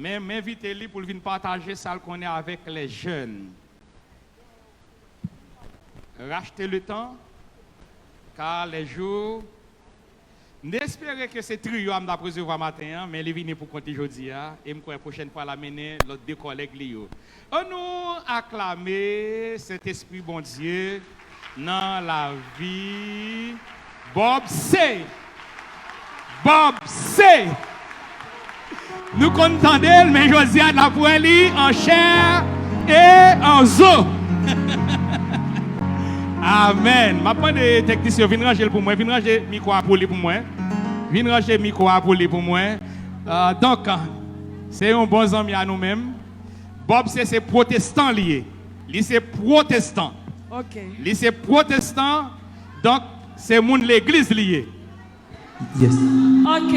Mais m'inviter lui pour venir partager ça qu'on est avec les jeunes. Racheter le temps, car les jours. N'espérez que c'est trio à me recevoir matin, mais il vient pour compter aujourd'hui. Et la prochaine fois, la mener l'autre deux collègues. On nous acclamer cet esprit bon Dieu dans la vie. Bob C. Bob C. Nous comptons d'elle, mais Josiane la pour lui en chair et en eau. Amen. Je prends des techniciens, viens ranger pour moi, viens ranger le micro pour lui pour moi. Viens ranger le micro pour lui pour moi. Donc, c'est un bon ami à nous-mêmes. Bob, c'est protestant lié. Lui, c'est protestant. OK. Lui, c'est protestant. Donc, c'est mon l'église lié. Yes. OK.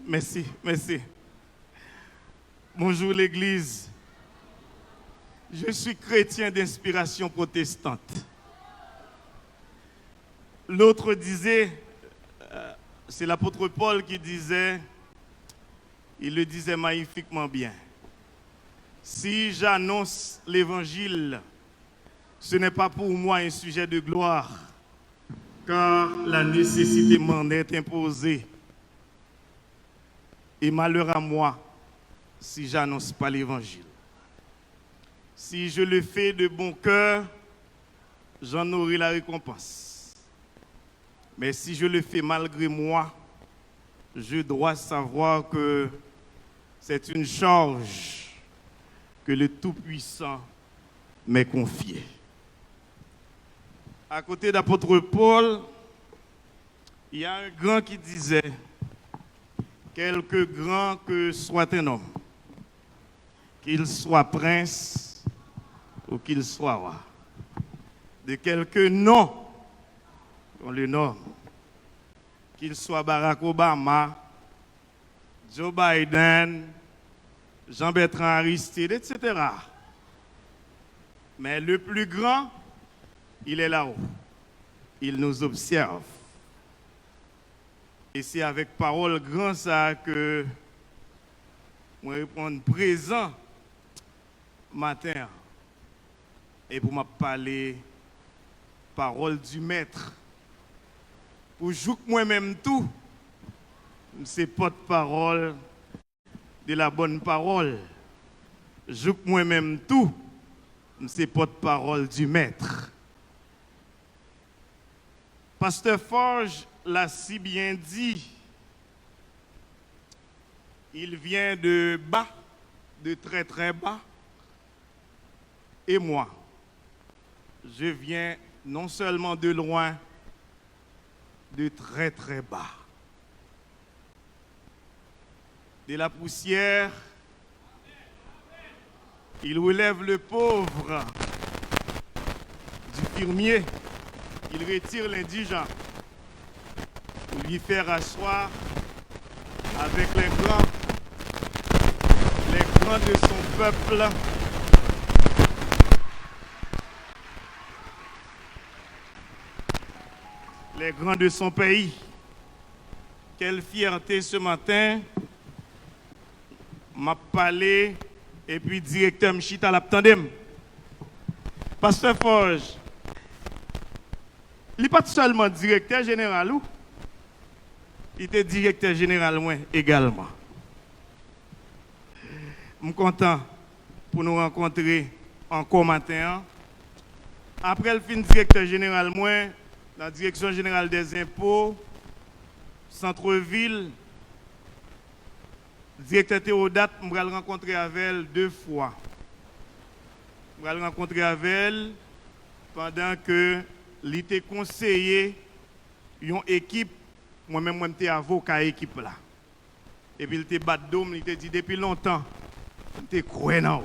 Merci, merci. Bonjour l'église. Je suis chrétien d'inspiration protestante. L'autre disait, c'est l'apôtre Paul qui disait, il le disait magnifiquement bien. Si j'annonce l'évangile, ce n'est pas pour moi un sujet de gloire, car la nécessité m'en est imposée. Et malheur à moi si j'annonce pas l'évangile. Si je le fais de bon cœur, j'en aurai la récompense. Mais si je le fais malgré moi, je dois savoir que c'est une charge que le Tout-Puissant m'est confiée. À côté d'apôtre Paul, il y a un grand qui disait, quelque grand que soit un homme, qu'il soit prince, ou qu'il soit roi, de quelque nom qu'on le nomme, qu'il soit Barack Obama, Joe Biden, Jean-Bertrand Aristide, etc. Mais le plus grand, il est là-haut. Il nous observe. Et c'est avec parole grand ça que je vais répondre présent matin. Et pour me parler parole du maître. Pour jouer moi-même tout, c'est porte-parole de la bonne parole. Joue moi-même tout, c'est porte-parole du maître. Pasteur Forge l'a si bien dit. Il vient de bas, de très très bas. Et moi, je viens non seulement de loin, de très très bas. De la poussière, il relève le pauvre du fermier, il retire l'indigent pour lui faire asseoir avec les grands de son peuple. Les grands de son pays. Quelle fierté ce matin. M'a parlé et puis directeur Mchita l'abtandem. Pasteur Forge, il n'est pas seulement directeur général ou il était directeur général moi également. Je suis content pour nous rencontrer encore matin. Après le fin directeur général moi, la direction générale des impôts, centre-ville, directeur Théodate, je vais le rencontrer avec elle 2 fois. Je vais le rencontrer avec elle pendant que l'été conseillé une équipe, moi-même, je suis avocat équipe là. Et puis il était battu d'homme, il était dit depuis longtemps, il était croyant.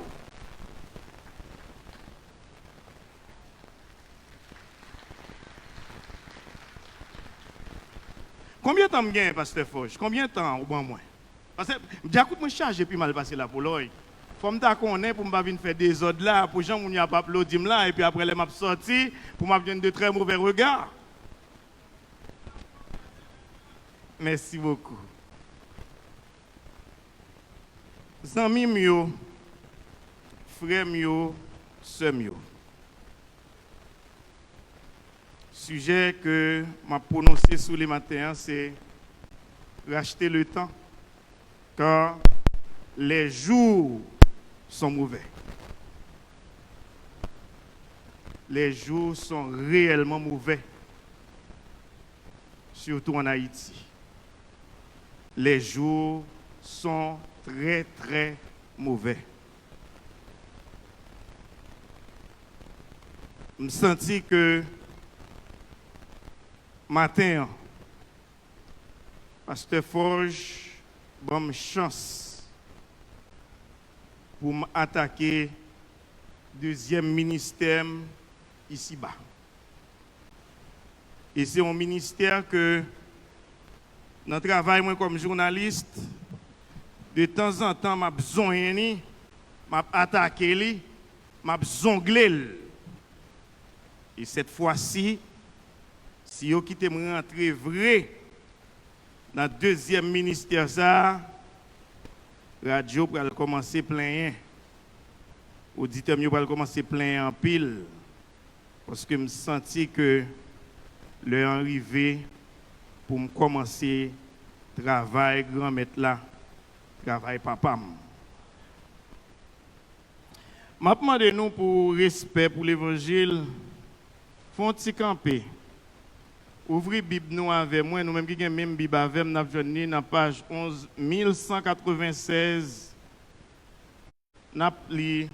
Combien de temps je gagne, Pasteur Forge? Combien de temps au bon moins? Parce que je suis chargé puis mal passé là pour l'œil. Il faut que je connaisse pour ne pas faire des ordres là, pour que les gens ne pas applaudir là, et puis après les m'a sorti, pour me venir de très mauvais regards. Merci beaucoup. Zami mio, frère mio, sœur mio. Sujet que m'a prononcé sous les matins, c'est racheter le temps, car les jours sont mauvais. Les jours sont réellement mauvais, surtout en Haïti. Les jours sont très, très mauvais. Je me sens que matin, Pasteur Forge, bonne chance pour m'attaquer deuxième ministère ici-bas. Et c'est un ministère que, dans le travail, moi, comme journaliste, de temps en temps, je besoin de attaquer, je zonglé. Et cette fois-ci, si vous quittez me rentrer vrai dans le deuxième ministère, ça, radio va commencer plein. Auditeur va commencer plein en pile. Parce que je me sens que l'heure arrivé pour me commencer travail grand maître là, travail papa. Je demande nous pour respect pour l'évangile, font un petit camper. Ouvrez la Bible nous avec moi, nous-mêmes qui avons même Bible avec nous, nous avons dans la page 11, 1196. Nous avons lu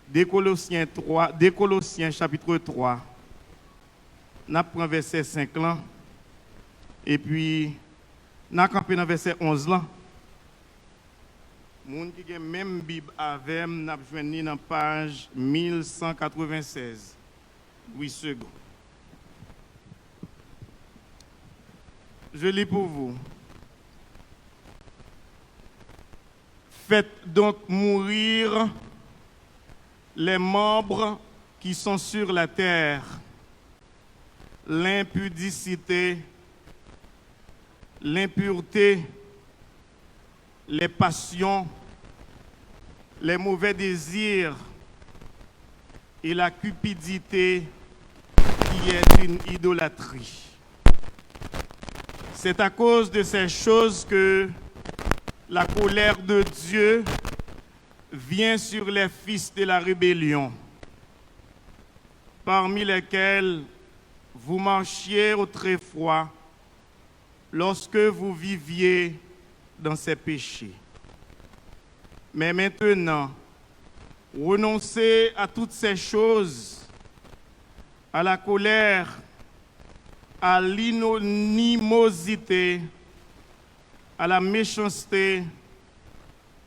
des Colossiens chapitre 3. Nous avons verset 5 là. Et puis, nous avons campé dans verset 11 là. Les gens qui ont même Bible avec nous, nous avons dans la page 1196. 8 secondes. Je lis pour vous. Faites donc mourir les membres qui sont sur la terre, l'impudicité, l'impureté, les passions, les mauvais désirs et la cupidité qui est une idolâtrie. C'est à cause de ces choses que la colère de Dieu vient sur les fils de la rébellion, parmi lesquels vous marchiez autrefois lorsque vous viviez dans ces péchés. Mais maintenant, renoncez à toutes ces choses, à la colère, à l'inimosité, à la méchanceté,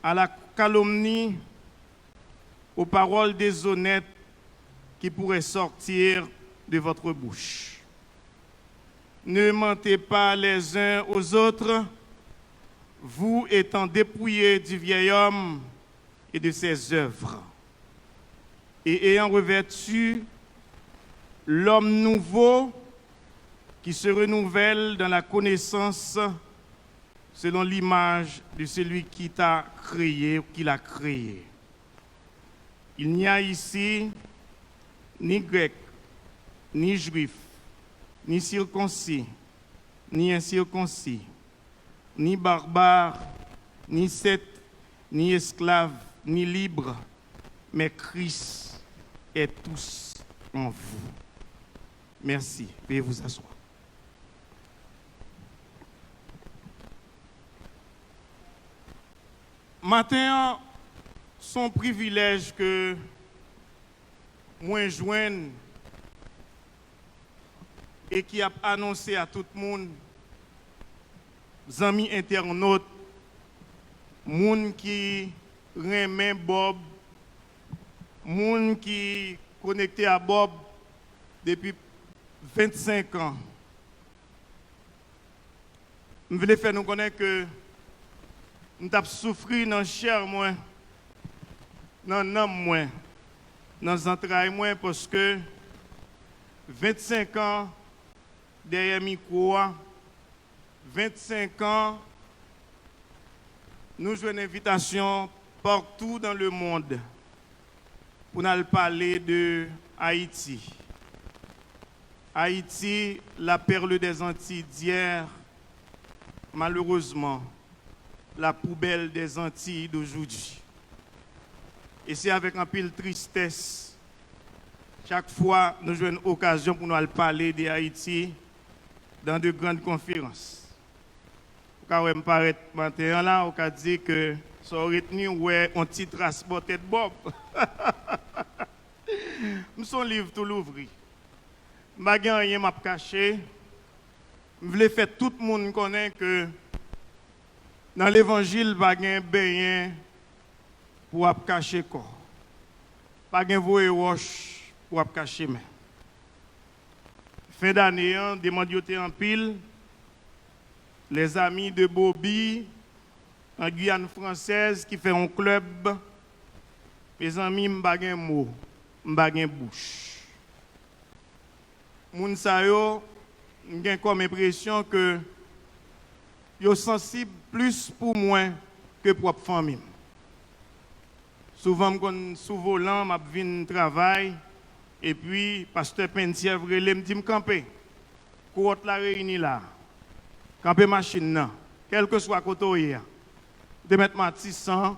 à la calomnie, aux paroles déshonnêtes qui pourraient sortir de votre bouche. Ne mentez pas les uns aux autres, vous étant dépouillés du vieil homme et de ses œuvres, et ayant revêtu l'homme nouveau qui se renouvelle dans la connaissance selon l'image de celui qui t'a créé ou qui l'a créé. Il n'y a ici ni grec, ni juif, ni circoncis, ni incirconcis, ni barbare, ni seth, ni esclave, ni libre, mais Christ est tous en vous. Merci. Veuillez vous asseoir. Matin, son privilège que moi joigne et qui a annoncé à tout le monde, amis internautes, gens qui remet Bob, gens qui connecté à Bob depuis 25 ans. Je voulais faire nous connaître que nous avons souffert dans la chair, dans l'âme, dans les entrailles, parce que 25 ans derrière le micro, 25 ans nous jouons une invitation partout dans le monde pour nous parler de Haïti. Haïti, la perle des Antilles d'hier, malheureusement, la poubelle des Antilles d'aujourd'hui. Et c'est avec un pile tristesse, chaque fois nous jouons une occasion pour nous parler de Haïti dans de grandes conférences. Quand on me paraît matin là, on a dit que ça aurait tenu ouais un petit transport tête bob. Son livre tout l'ouvri. M'a gen rien m'a caché. Je voulais faire tout le monde connaître que dans l'évangile pas gen beyen pour cacher corps. Pas gen voye roche pour cacher main. Fin d'année, demande yote en pile. Les amis de Bobby, en Guyane française, qui fait un club. Mes amis, m'baguen mot, m'baguen bouche. Moun sa yo, m'gen comme impression que yo sensible plus pour moi que pour la famille. Souvent, sous volant, m'a vinn travail, et puis, pasteur Pentier vrele me dit m'camper. Courte la réunie là. Camper machine là, quel que soit côté de mettre Matissan,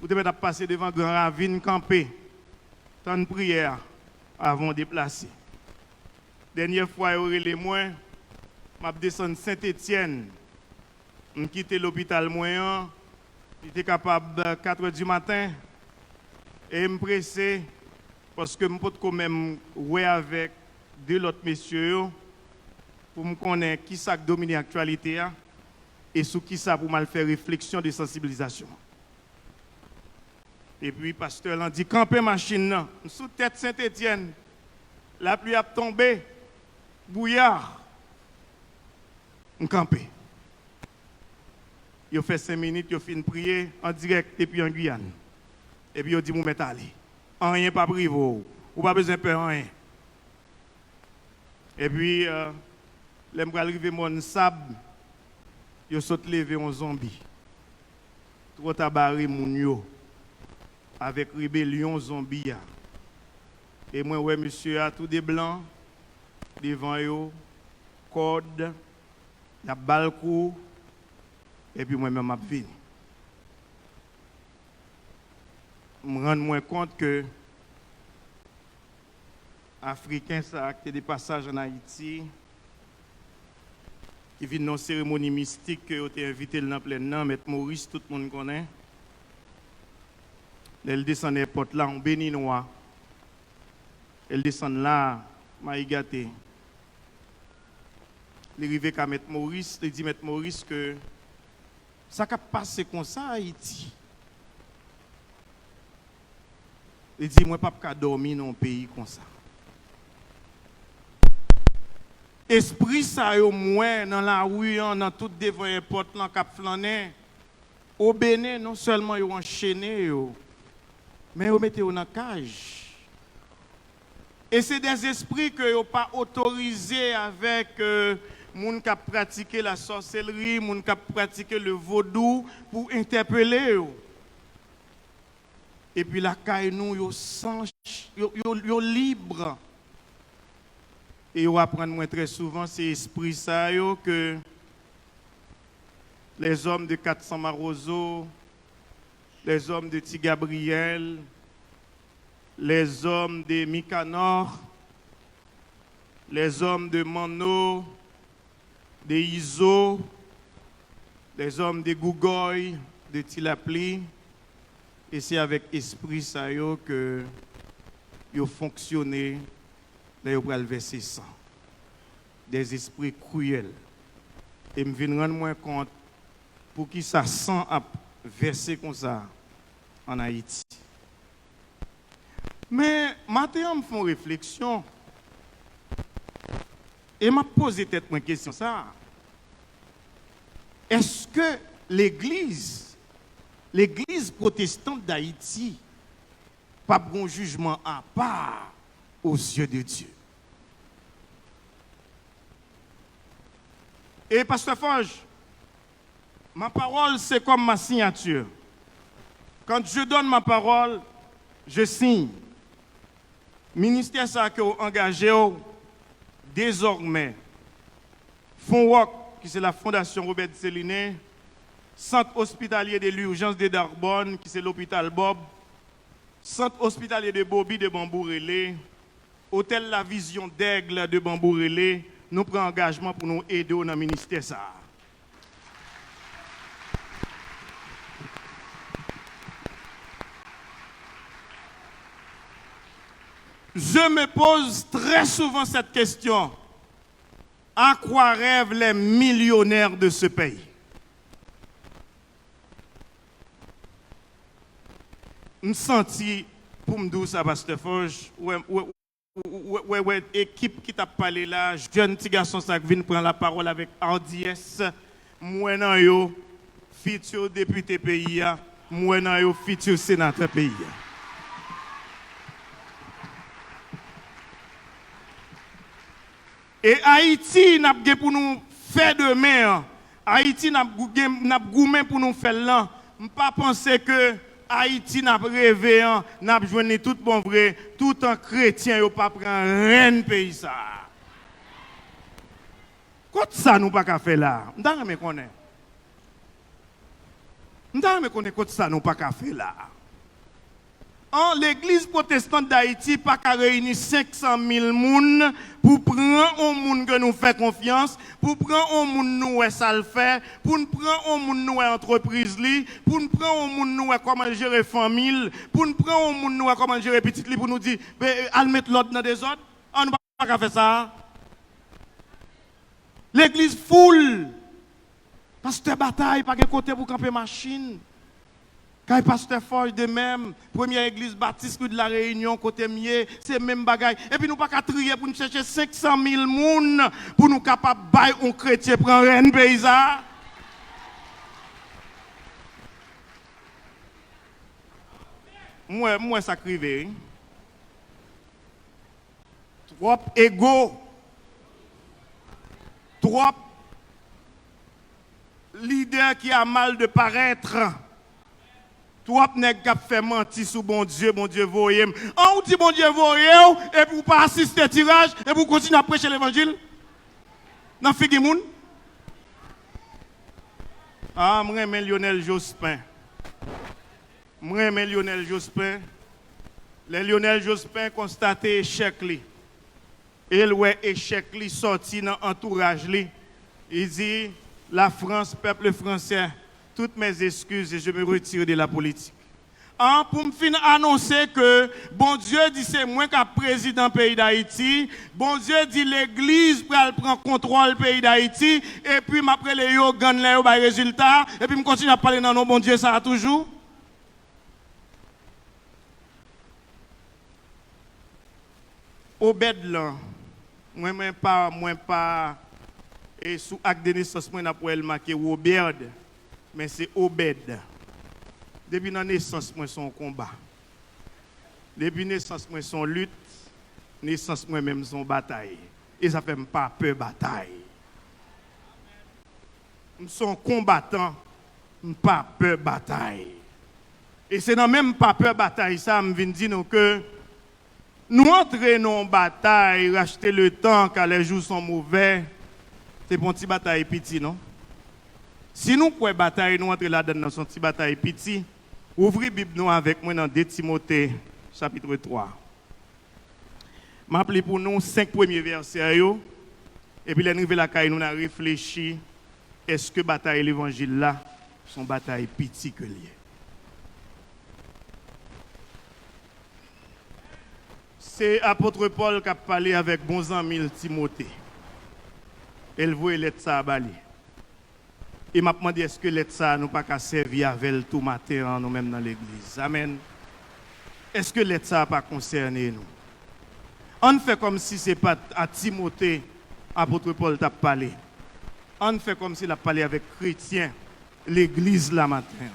ou de mettre à passer devant grand ravine camper. Tant de prière avant de déplacer. Dernière fois, il y aurait les moins, je descends Saint-Étienne, je quitte l'hôpital moyen, j'étais capable de 4 h du matin, et je me pressé, parce que je peux quand même jouer avec deux autres messieurs, pour me connaître qui ça domine l'actualité et sur qui ça pour mal faire réflexion de sensibilisation. Et puis, pasteur l'a dit, camper machine, sous tête Saint-Étienne, la pluie a tombé, bouillard, on camper. Il fait 5 minutes, il fait une prière en direct depuis en Guyane. Et puis, il dit, vous mettez aller. Rien pas privé, ou pas besoin de peur, rien. Et puis, les gens arrivent mon sable, ils sont levés en zombie. Trop tabaré moun yo avec rébellion zombie. Et moi ouais monsieur a tout des blancs devant yo, code, la balcou et puis moi même m'a venu. Me rendre moins compte que Africains ça acté des passages en Haïti. Qui vient dans une cérémonie mystique que vous avez invité dans plein nom, Maître Maurice, tout le monde connaît. Elle descend dans l'airport là, en béninois. Elle descend là, maïgaté. Elle arrive à Maître Maurice, elle dit Maître Maurice que ça a passé comme ça à Haïti. Elle dit moi, je ne peux pas dormir dans un pays comme ça. Esprit ça yo moins dans la rue dans tout devant les portes dans cap flaner au Bénin non seulement yo enchaîné yo mais yo mettez yo dans cage et c'est des esprits que yo pas autorisé avec moun qui pratiquer la sorcellerie moun qui pratiquer le vaudou pour interpeller yo et puis la caille nous yo sans yo libre. Et on apprend très souvent ces esprits ça que les hommes de 400 Marozo, les hommes de Tigabriel, les hommes de Micanor, les hommes de Mano, de Iso, les hommes de Gougoy, de Tilapli, et c'est avec esprit ça que ils fonctionné. Là, vous pouvez verser ça. Des esprits cruels. Et je viens rendre moins compte pour qui ça sent à verser comme ça en Haïti. Mais maintenant, je me fais une réflexion. Et je me pose peut-être une question. Est-ce que l'Église protestante d'Haïti, pas bon jugement à part aux yeux de Dieu? Et Pasteur Forge, Ma parole, c'est comme ma signature. Quand je donne ma parole, je signe. Ministère ça que vous engagé désormais. FONWOC, qui c'est la Fondation Robert Céliné, Centre hospitalier de l'urgence de Darbonne, qui c'est l'hôpital Bob, Centre hospitalier de Bobby de Bambourélé, Hôtel La Vision d'Aigle de Bambourélé, nous prenons engagement pour nous aider dans le ministère ça. Je me pose très souvent cette question. À quoi rêvent les millionnaires de ce pays? Je me sens pour me dire ça, Pasteur Forge, ouais, équipe qui t'a parlé là, jeune petit garçon qui vient prendre la parole avec hardiesse, moi nan yo, futur député pays, moi nan yo, futur sénateur pays. Et Haïti n'a pas pour nous faire demain. Haïti n'a pas pour nous faire là. Je ne pas penser que Haïti n'a pas rêvé, n'a pas joué tout bon vrai, tout en chrétien, il pas prendre rien pays ça. Quoi ça nous pas qu'à faire là? On doit me connaître. On doit me connaître quoi ça nous pas qu'à faire là. L'église protestante d'Haïti pas qu'à réunir 500 000 personnes pour prendre un monde que nous fait confiance, pour prendre un monde nous ça le fait, pour nous prendre un monde nous entreprise li, pour nous prendre un monde nous comment gérer famille, pour nous prendre un monde nous comment gérer petite li pour nous dire al mettre l'ordre dans des autres. On pas qu'à faire ça. L'église full. Pasteur bataille pas de côté pour camper machine. Quand pasteur Forge de même, première église baptiste de la Réunion, côté mieux, c'est même bagaille. Et puis nous pas qu'à trier pour nous chercher 500 000 personnes pour nous capables de bailler un chrétien pour un paysan. Moi, ça crive. Trop égo. Trop leader qui a mal de paraître. Trop nèg qui fait mentir sur bon Dieu voyez. On dit bon Dieu voyez et pour pas assister au tirage et pour continuer à prêcher l'évangile. Dans figi moun. Ah, moi j'aime Lionel Jospin. Moi j'aime Lionel Jospin. Les Lionel Jospin constaté échec li. Il ouais échec li sorti dans entourage li. Il dit la France, peuple français, toutes mes excuses et je me retire de la politique. Pour me finir annoncer que bon Dieu dit c'est moi qui président pays d'Haïti, bon Dieu dit l'église prend contrôle pays d'Haïti et puis après les yo gagne les résultat et puis me continue à parler dans nos bon Dieu ça toujours. Obed là, moi pas et sous acte de naissance moi n'a pas marqué Robert. Mais c'est Obed. Depuis la naissance, moi, son combat. Depuis la naissance, moi, son lutte. Naissance, moi, même son bataille. Et ça fait pas peur bataille. Je suis combattant, pas peur bataille. Et c'est dans même pas peur bataille, ça, je viens dire que nous entraînons en bataille, racheter le temps quand les jours sont mauvais. C'est pour une petite bataille petit, non? Si nous pouvons bataille, nous entrons là-dedans dans son petit bataille petit, ouvrez Bible nous avec moi dans 2 Timothée, chapitre 3. Je vais pour nous 5 premiers versets. Et puis, les la caille, nous avons réfléchi, est-ce que bataille l'évangile là, son bataille petit que lié? C'est l'apôtre Paul qui a parlé avec bon ami Timothée. Elle voulait l'être ça à Bali. Et m'a demandé est-ce que l'État nous pas qu'à servir avec tout matin nous-mêmes dans l'église. Amen. Est-ce que l'État pas concerné nous? On fait comme si c'est pas à Timothée apôtre Paul t'a parlé. On fait comme s'il a parlé avec chrétiens l'église la matin.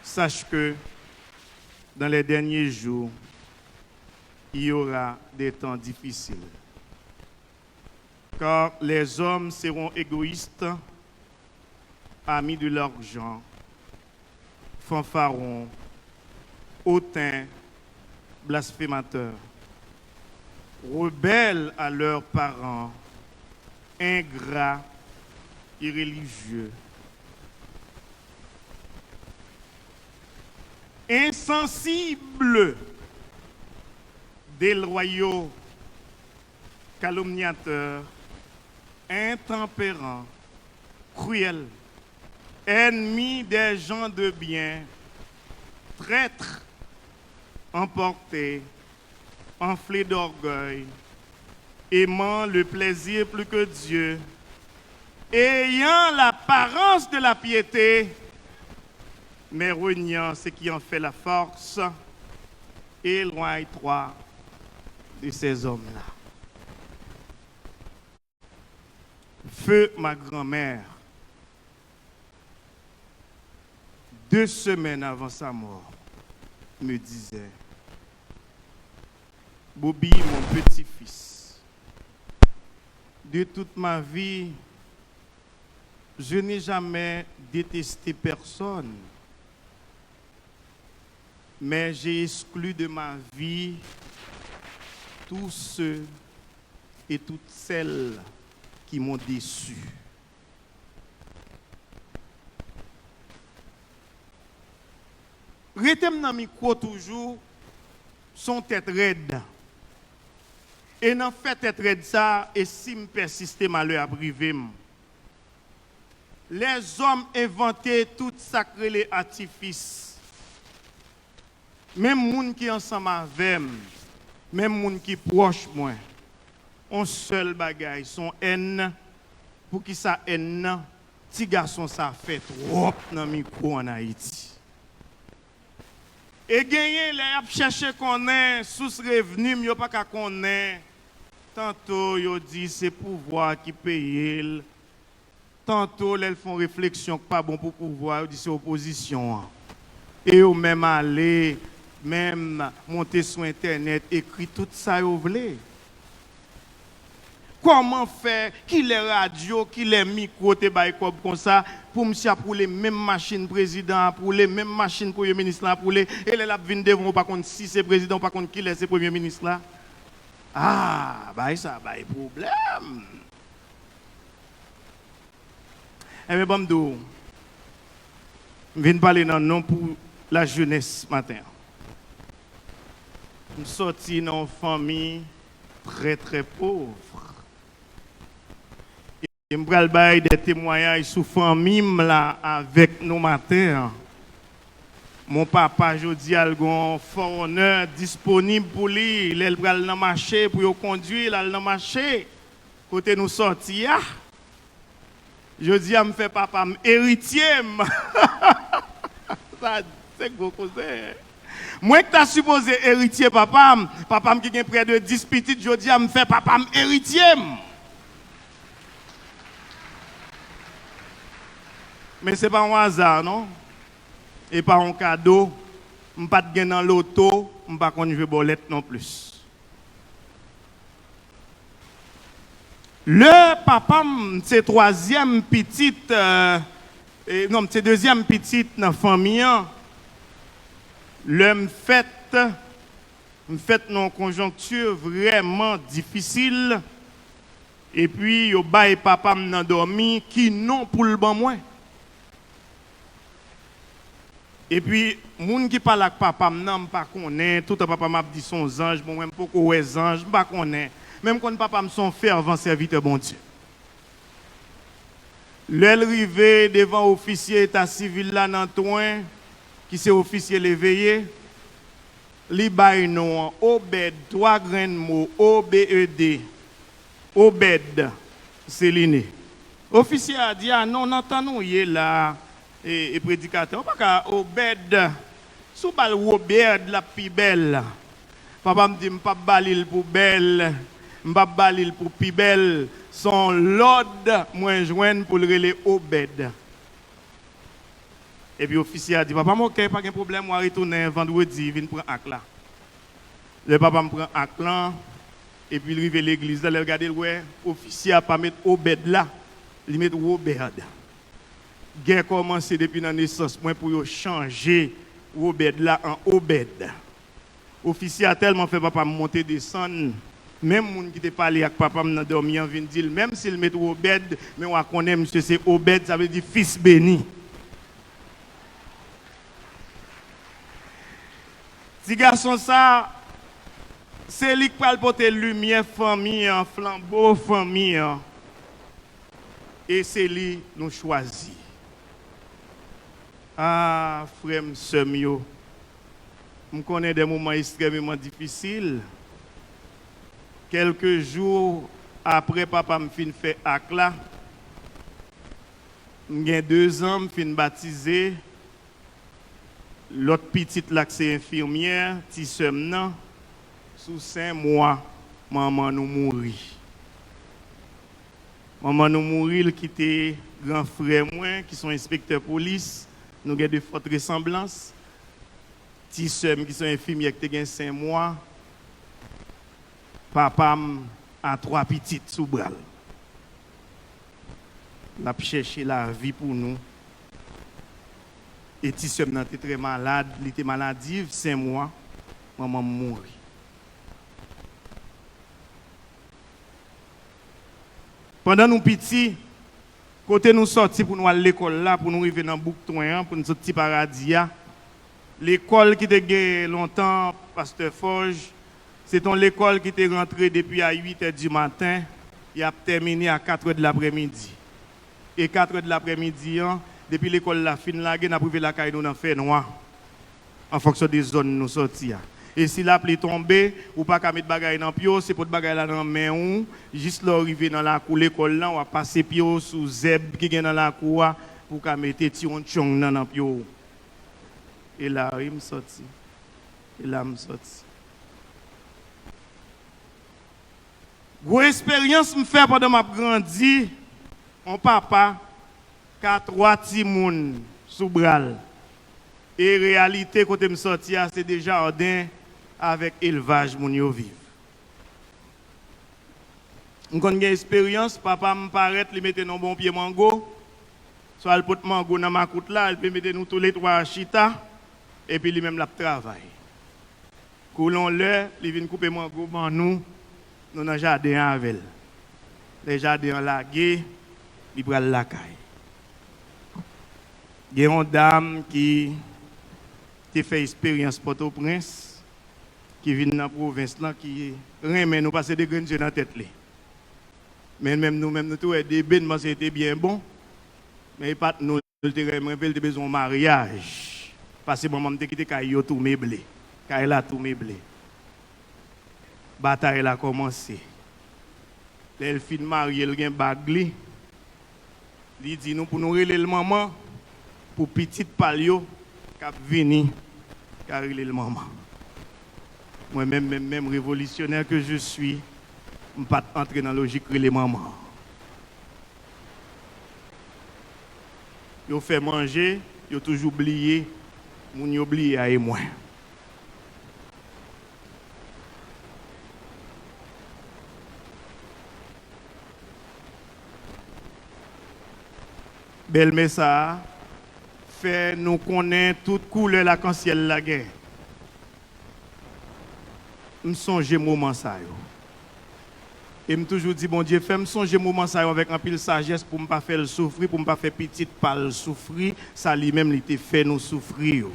Sache que dans les derniers jours il y aura des temps difficiles. Car les hommes seront égoïstes, amis de l'argent, fanfarons, hautains, blasphémateurs, rebelles à leurs parents, ingrats, irréligieux, insensibles, déloyaux, calomniateurs, intempérants, cruels, ennemis des gens de bien, traîtres, emportés, enflés d'orgueil, aimant le plaisir plus que Dieu, ayant l'apparence de la piété, mais reniant ce qui en fait la force, éloigne-toi de ces hommes-là. Feu, ma grand-mère, 2 semaines avant sa mort, me disait: Bobby, mon petit-fils, de toute ma vie, je n'ai jamais détesté personne, mais j'ai exclu de ma vie tous ceux et toutes celles qui m'ont déçu. Retem nan micro toujours son tête raide. Et nan fait tête raide ça, et si me persiste malheur à privé. Les hommes inventaient tout sacré les artifices. Même moun qui ensemble avec, même moun qui proche moi, on seul bagaille, son haine, pour qui sa haine, petit garçon ça fait trop dans micro en Haïti. Et gagner les ap chercher qu'on est sous revenu, yo pas qu'à qu'on est. Tantôt yo dit c'est pouvoir qui paye. Tantôt elles font réflexion que pas bon pour pouvoir, yo dit c'est opposition. Et yo même aller, même monter sur internet, écrit tout ça yo voulez. Comment faire qu'il est radio, qu'il est micro, te bail comme ça, pour monsieur pour les mêmes machines président, pour les mêmes machines premier ministre là, pour les et les la vinn devant pas contre si c'est président, pas contre qui est ce premier ministre là. Ah, bah ça bail problème. Eh bien bon do. Je viens parler dans nom pour la jeunesse matin. Je suis sorti dans une famille très très pauvre. Je vais vous des témoignages sur la famille avec nos matins. Mon papa, je dis, il a un fourneur disponible pour lui. Il est dans le marché pour le conduire, dans le marché. Côté nous sortir, je dis, je fais papa héritier. Ça, c'est gros cause. Moi qui t'ai supposé héritier papa qui a près de 10 petites, je dis, je fais papa héritier. Mais ce n'est pas un hasard, non? Et pas un cadeau. Je ne suis pas dans l'auto, je ne suis pas dans le bolette non plus. Le papa, c'est troisième petite, non, c'est deuxième petite dans la famille. Le fait une conjoncture vraiment difficile. Et puis, yo bail papa m'nan dormi qui non pour le bon moins. Et puis, moun qui parle avec papa, je pas connaît, tout le papa m'a dit son ange, bon même pourquoi ouais ange, pas connaît. Même quand papa me son fervent serviteur bon Dieu. L'arrivée devant officier état civil là dans Toin, qui c'est officier l'éveillé, li bay non Obed 3 graines mots OBED. Obed Céline. Officier a dit ah non entendons y là. Et prédicateur, pas qu'à Obed, sous bal Robert la plus belle. Papa me dit, m'pas balil pour belle, m'pas balil pour plus belle. Son l'ordre, moi joindre pour le relais Obed. Et puis l'officier a dit, papa, ok, pas de problème, moi retourner vendredi, viens prendre acte là. Le papa me prend acte là, et puis il arrive à l'église, là, il regarde, ouais, l'officier a pas mettre Obed là, il met Robert. guerre commencé depuis la naissance pour changer Obed là en Obed. Officier a tellement fait papa monter descendre. Même moun qui te parlé avec papa m'a dormi en vient dire même s'il met Obed mais on connaît monsieur c'est Obed ça veut dire fils béni. Petit garçon ça c'est lui qui parle porter lumière famille en flambeau famille et c'est lui nous choisi. Ah frère sœur mio je connais des moments extrêmement difficiles. Quelques jours après papa me fin fait acte là, j'ai 2 ans, me fin baptisé. L'autre petite là c'est infirmière, ti sœur nan, sous 5 mois, maman nous mourit. Maman nous mourit, il quitté grand frère moi qui sont inspecteurs police, nous avons de fortes ressemblances. Ti sœur qui sont infirmières qui ont 5 mois. Papa a 3 petites sous bras. Il a cherché la vie pour nous. Et ti sœur était très malade, il était maladive, 5 mois, maman mourit. Pendant nous petits, côté nous sortis pour nous aller à l'école là, pour nous arriver dans Bouctoin, pour nous sortir paradis, l'école qui était longtemps, Pasteur Forge, c'est l'école qui était rentrée depuis à 8h du matin et a terminé à 4h de l'après-midi. Et 4h de l'après-midi, depuis l'école la fin là, on a privé la caille nous dans fait noir en fonction des zones nous sortir. Et si la pluie tombe, ou pas qu'à mettre bagaille dans pio, c'est pour bagaille là dans main ou juste l'arriver dans la cour l'école là, on va passer pio sous zeb qui est dans la cour pour qu'à mettre tion chong dans pio. Et là, il me sorti. Et là, me sorti. Grosse expérience me fait pendant ma grandi, mon papa qui a 3 petits moun sous bral. Et réalité quand me sorti c'est des jardins avec élevage moun yo vive. On connait expérience, papa me paraît li mettait non bon pied mango. Soit le pot mango dans ma coute là, il peut mettre nous tous les 3 chita et puis lui même la travail. Coulon le, il vient couper mango ban nous dans le jardin avec. Les jardins lagués, il prend la caille. Il y a une dame qui a fait expérience Port-au-Prince, qui vient dans la province, là, qui remet nous passer des graines dans la tête. Mais même nous tous, des béns, c'était bien bon. Mais pas nous, nous avons besoin de mariage. Parce que maman m'a quitté quand tout meublé. Quand elle a tout meublé. La bataille a commencé. Elle fin mariée, elle a un bagli. Il dit nous pour nous relayer le maman, pour petite palio, qui vini, car relayer le maman. Moi-même révolutionnaire que je suis, je ne peux pas entrer dans la logique de les mamans. Ils fait manger, ils ont toujours oublié, ils ont oublié à et moi. Belle ça fait nous connaître toute couleur la ciel la guerre. Me songe moment ça yo. Et me toujours dit bon Dieu fait me songe moment ça yo avec un pile sagesse pour me pas faire souffrir, pour me pas faire petite pas souffrir, ça lui-même il te fait nous souffrir.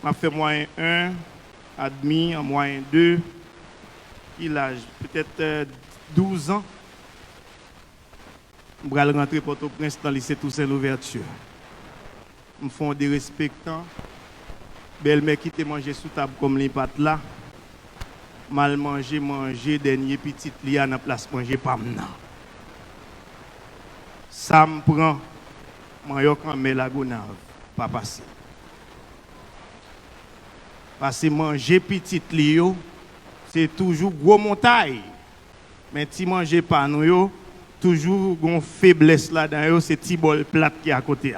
M'a fait moyen 1, admis en moyen 2. Il a peut-être 12 ans. Je vais rentrer Port-au-Prince dans le lycée Toussaint Louverture. Je me fais des respectants. Belle-mère qui te mangé sous table comme les pâtes là. Mal manger, dernier petit lit à la place manger pas maintenant. Ça me prend. Je quand même la gonave. Pas passer. Parce que manger petit lit, c'est toujours gros montagne. Mais si manger pas nous, toujours une faiblesse là-dedans, c'est petit bol plate qui est à côté.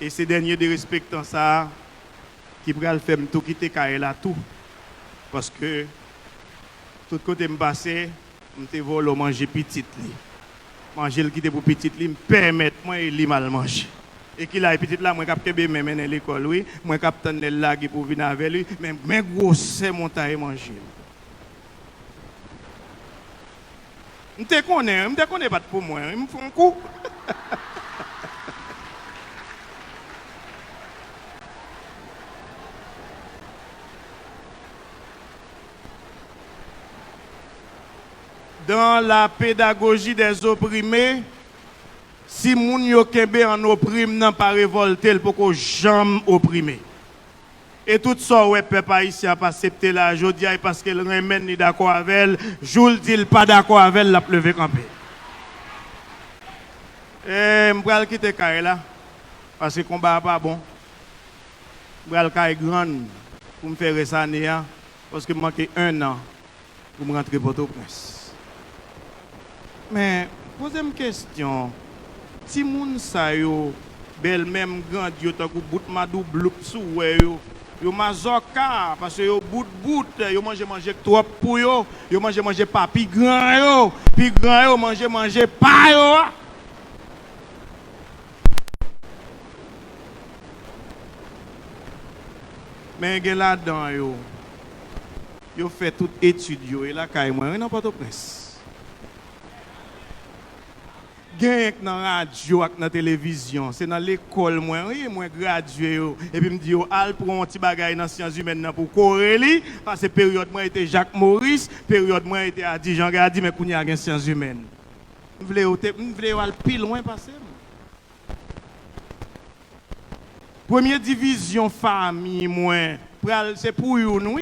Et ces derniers de respectant ça, qui pral faire tout quitter Kaela tout. Parce que tout côté me passer, me volé manger petite li. Manger le quitter pour petite li me permettre moi li mal manger. Et qu'il a petite là moi cap kebe même à l'école oui, moi cap tande là qui pour venir avec lui, mais gros c'est monter manger. Je te connais pas pour moi, il me fait un coup. Dans la pédagogie des opprimés, si moun yo kembe en opprime nan pas révolter pour qu'on jamais opprimé. Et tout ça ouais peuple haïtien pas accepter la jodi parce que le remède ni d'accord avec elle, Joule dit pas d'accord avec elle, la pleuvé campé. Et m'pral quitter Kaye là parce que combat pas bon. M'pral Kaye grande pour me faire ça néa parce que manque 1 an pour me rentrer Port-au-Prince. Mais posez-moi une question. Si moun sa yo bel même grand yo ta ko bout madou bloup sou yo mazoka parce que yo bout yo manger trop pour yo manger papi grand yo puis grand yo manger pa yo. Mais gen là-dedans yo fait toute étude yo et la kay moi nan Port-au-Prince. Gen dans la radio et dans la télévision, c'est dans l'école moi gradué et puis me dit al pour un petit bagage dans sciences humaines pour corréler parce que période moi était Jacques Maurice, période moi était Adi Jean Gadi mais kounya gen sciences humaines. Me vle aller plus loin passer. Première division famille moi, c'est pour vous nous.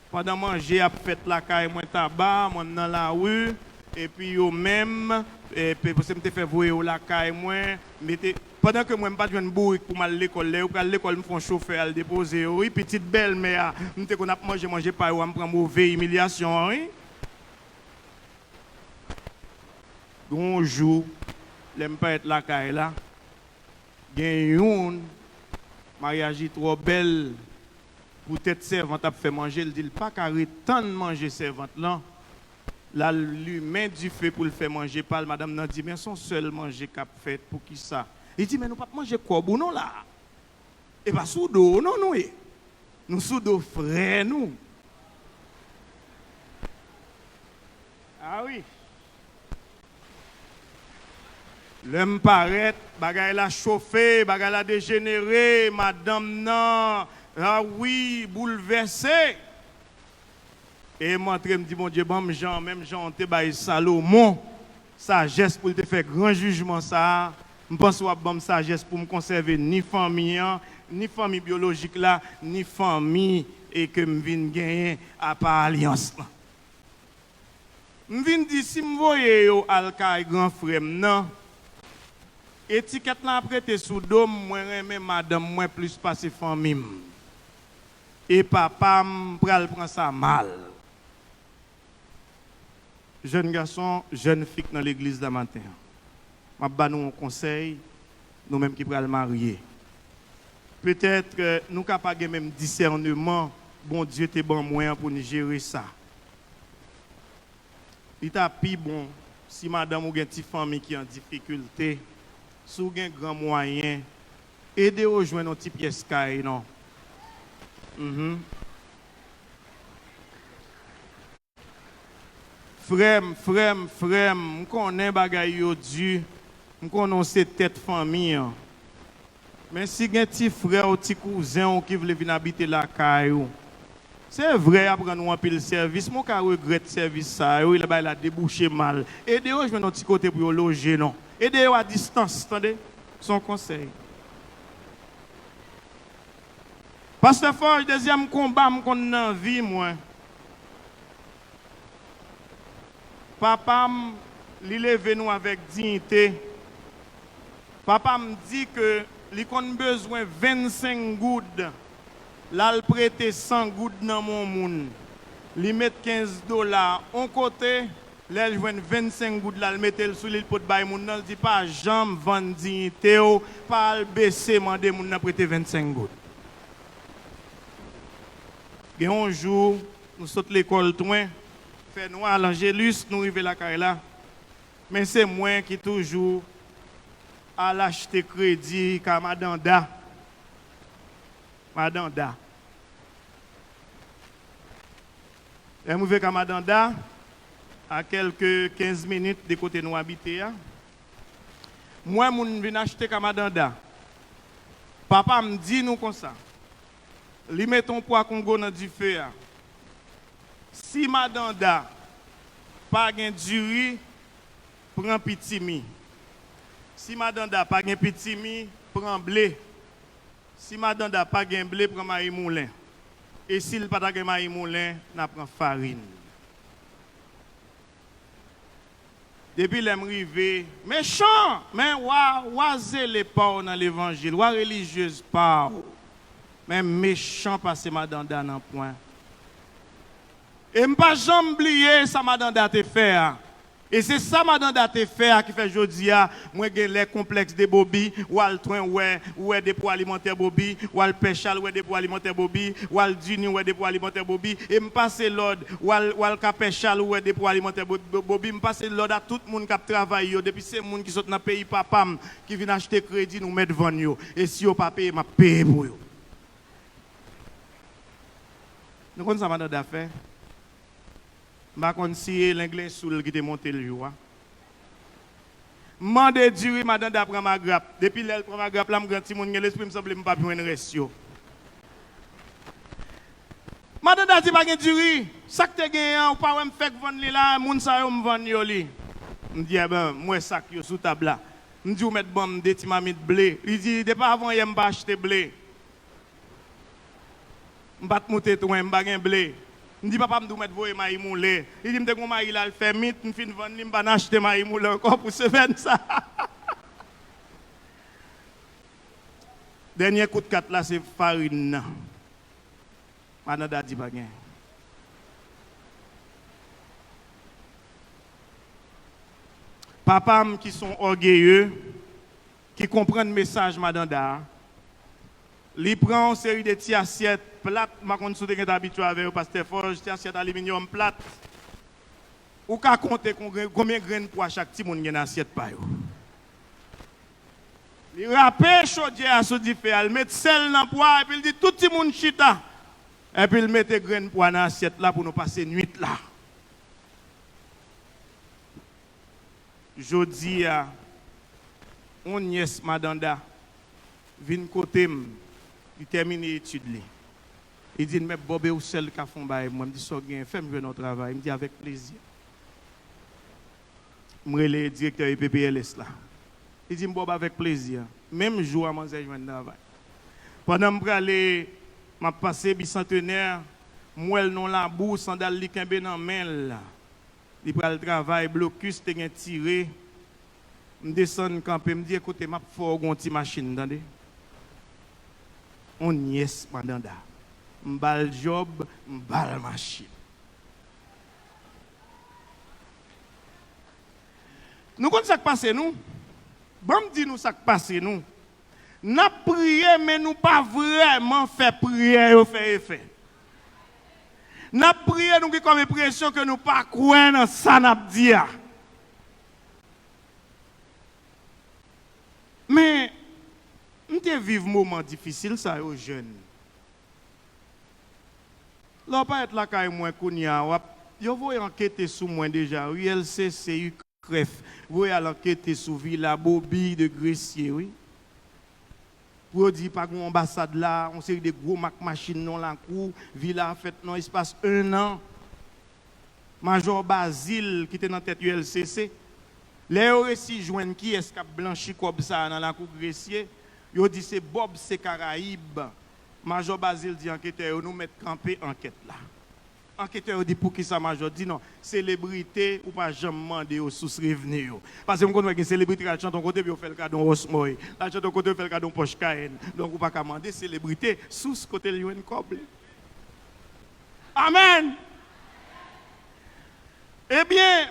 Pendant manger a fait la caille moi tabac, moi dans la rue et puis yo même et puis parce que me fait voir la caille moi mettez pendant que moi me pas joindre bourrique pour m'aller l'école là ou l'école me font chauffeur à le déposer oui petite belle-mère me te qu'on a manger pas ou me prend mauvaise humiliation oui bonjour l'aime pas être la caille là gen yon mariage trop belle pour tête servante a fait manger il dit pas carré tant de manger servante là. La l'humain du feu pour le faire manger pas madame nan dit mais son seul manger qu'a fait pour qui ça il dit mais nous pas manger quoi bon non là et pas sous dos non nous sous dos frère nous ah oui l'homme paraît bagay la chauffé bagay la dégénéré madame nan ah oui bouleversé. Et moi, je me dis, mon Dieu, même Jean, te bail Salomon, sagesse pour te faire grand jugement, ça. Je pense que je sagesse pour me conserver ni famille biologique là, ni famille et que je viens gagner à part alliance. Je viens dire, si je voyais Alcaï grand frère, non. Étiquette là après te sous dôme, moi, madame, moi, plus passer famille. Et papa, prend ça mal. Jeune garçon, jeune fille dans l'église de matin. Je vais nous un conseil, nous-mêmes qui pourrons marier. Peut-être que nous sommes capables de même discernement, bon Dieu te bon moyen pour nous gérer ça. Il t'a plus bon si madame ou une petite famille qui est en difficulté, si vous avez un grand moyen, aidez à joindre un petit pièce caille, non? Frère, je connais bagay yo du, je connais cette tête famille. Mais si vous avez un petit frère ou petit cousin qui veut venir habiter la caillou, c'est vrai, après nous un peu le service, mon cas regrette le service, ça, il a débouché mal. Aidez-vous, je vais dans petit côté pour loger, non. Aidez-vous à distance, attendez, son conseil. Pasteur Forge, deuxième combat, je connais dans la vie, moi. Papa, il lève nous avec dignité. Papa me dit que il a besoin de 25 gouttes. Là, il prête 100 gouttes dans mon monde. Il met $15. On côté, là, il joue 25 gouttes. Là, il met le sous l'île pour le bail. Il dit pas jamais vendre dignité. Pas le baisser, demander mon prêter 25 gouttes. Il y a un jour, nous sautons l'école, fait noir, l'Angélus, nous arrivons la carrière là. Mais c'est moi qui toujours à l'acheter crédit comme Madame Da. Madame Da. Et je vais à Madame Da, à quelques 15 minutes de côté nous habiter. Moi, je viens acheter comme Madame Da. Papa me dit nous comme ça. Li mettons poids Congo dans du feu. Si Madame Da pas gen du riz, prend petit mi. Si Madame Da pas gen petit mi, prend blé. Si Madame Da pas gen blé, prend maïs moulin. Et s'il pas gen maïs moulin, n'a prend farine. Depuis l'arrivée, méchant, mais oisez les pas dans l'évangile, wa religieuse pas. Mais méchant parce que Madame Da nan point. Et je ne pas jamais oublier ça Madame Da te fait. Et c'est ça Madame Da te fait qui fait aujourd'hui moi j'ai les complexes de Bobby, ou al train ouais des poids alimentaires Bobby, ou al péchal ouais des poids alimentaires Bobby, ou al duni ouais des poids alimentaires Bobby et me passer l'ordre ou al péchal ouais des poids alimentaires Bobby, me passer l'ordre à tout le monde qui travaille depuis ces monde qui sont dans le pays papam qui viennent acheter crédit nous mettre devant yo et si yo pas payer m'a payer pour yo. Nous connaissons ça Madame Da fait. Je ne sais pas si l'anglais soul qui est monté le jour. Mande du Madame Da prend ma grappe. Depuis qu'elle prend ma grappe, là, je suis l'esprit me semble pas bien rester. Madame Da dit pas de riz. Ça que tu as gagné, ou pas me faire vendre là, moun sa yo me vendre yo li. Je dis ben moi sac yo sous table là. Je dis mettre bon des petits mamie de blé. Il dit depuis avant il me pas acheter blé. Je pas monter tout, je pas gain blé. Je dis papa me doit mettre voyer maïs moulé. Il dit me te maïs là le fait mythe, me fin vendre, me pas acheter maïs moulé encore pour semaine ça. Dernier coup de 4 là c'est farine. Madame Da dit pas gain. Papa qui sont orgueilleux, qui comprennent le message Madame Da. Li prend une série de petites assiettes plates, ma kon sou te gen habitué avec pasteur Forge, petites assiettes aluminium plates. Ou ka compter combien de graines pour chaque petit monde gen assiette pa yo. Li râpe chaudière sous di fè, il met sel dans poids et puis il dit tout petit monde chita. Et puis il met graines pour dans assiette là pour nous passer nuit là. Jodi a on nièce Madame Da vinn côté il termine l'étude. Il dit, mais Bob ou seul qui a fait un bail. Moi, je dis, so bien, fais-moi notre travail. Il me dit, avec plaisir. Je suis le directeur du PPLS là. Il dit, Bob, avec plaisir. Même jour, je suis un travail. Pendant que je suis passé bicentenaire, moi, non la boue, sandal li kembe nan men là. Il prend le travail, blocus, te gen tiré. Je descends camper, me dit, écoutez, je vais une petite machine, entendez? On nièce Madame Da. M'bal job, m'bal machine. Nous connaissons ça qui passe nous. Bon me dit nous ça qui passe nous. N'a prié mais nous pas vraiment fait prière au fait effet. N'a prié nous qui comme impression que nous pas croire dans ça n'a dit. Mais nous te vivre moment difficile ça aux jeunes. Là pas être là quand moi kounya, yo voye enquêter sur moi déjà. ULC c'est UCREF. Voye à l'enquêter sur Villa Bobby de Gressier, oui. Pour dire pas une ambassade là, on série de gros machines non la cour, Villa a fait non espace 1 an. Major Basile qui était dans tête ULCC. Les récits joignent qui est-ce qui a blanchi comme ça dans la cour Gressier. Yo dit c'est Bob c'est Caraïbes. Major Basile dit enquêteur nous mettre camper enquête là. Enquêteur dit pour qui ça Major dit non, célébrité ou pas jamais demander aux sous revenu. Parce que on connaît que célébrité qui chante ton côté puis on fait le cadeau Osmoy. La chante ton côté fait le cadeau Porsche Cayenne. Donc on pas commander célébrité sous ce côté lion coble. Amen. Eh bien,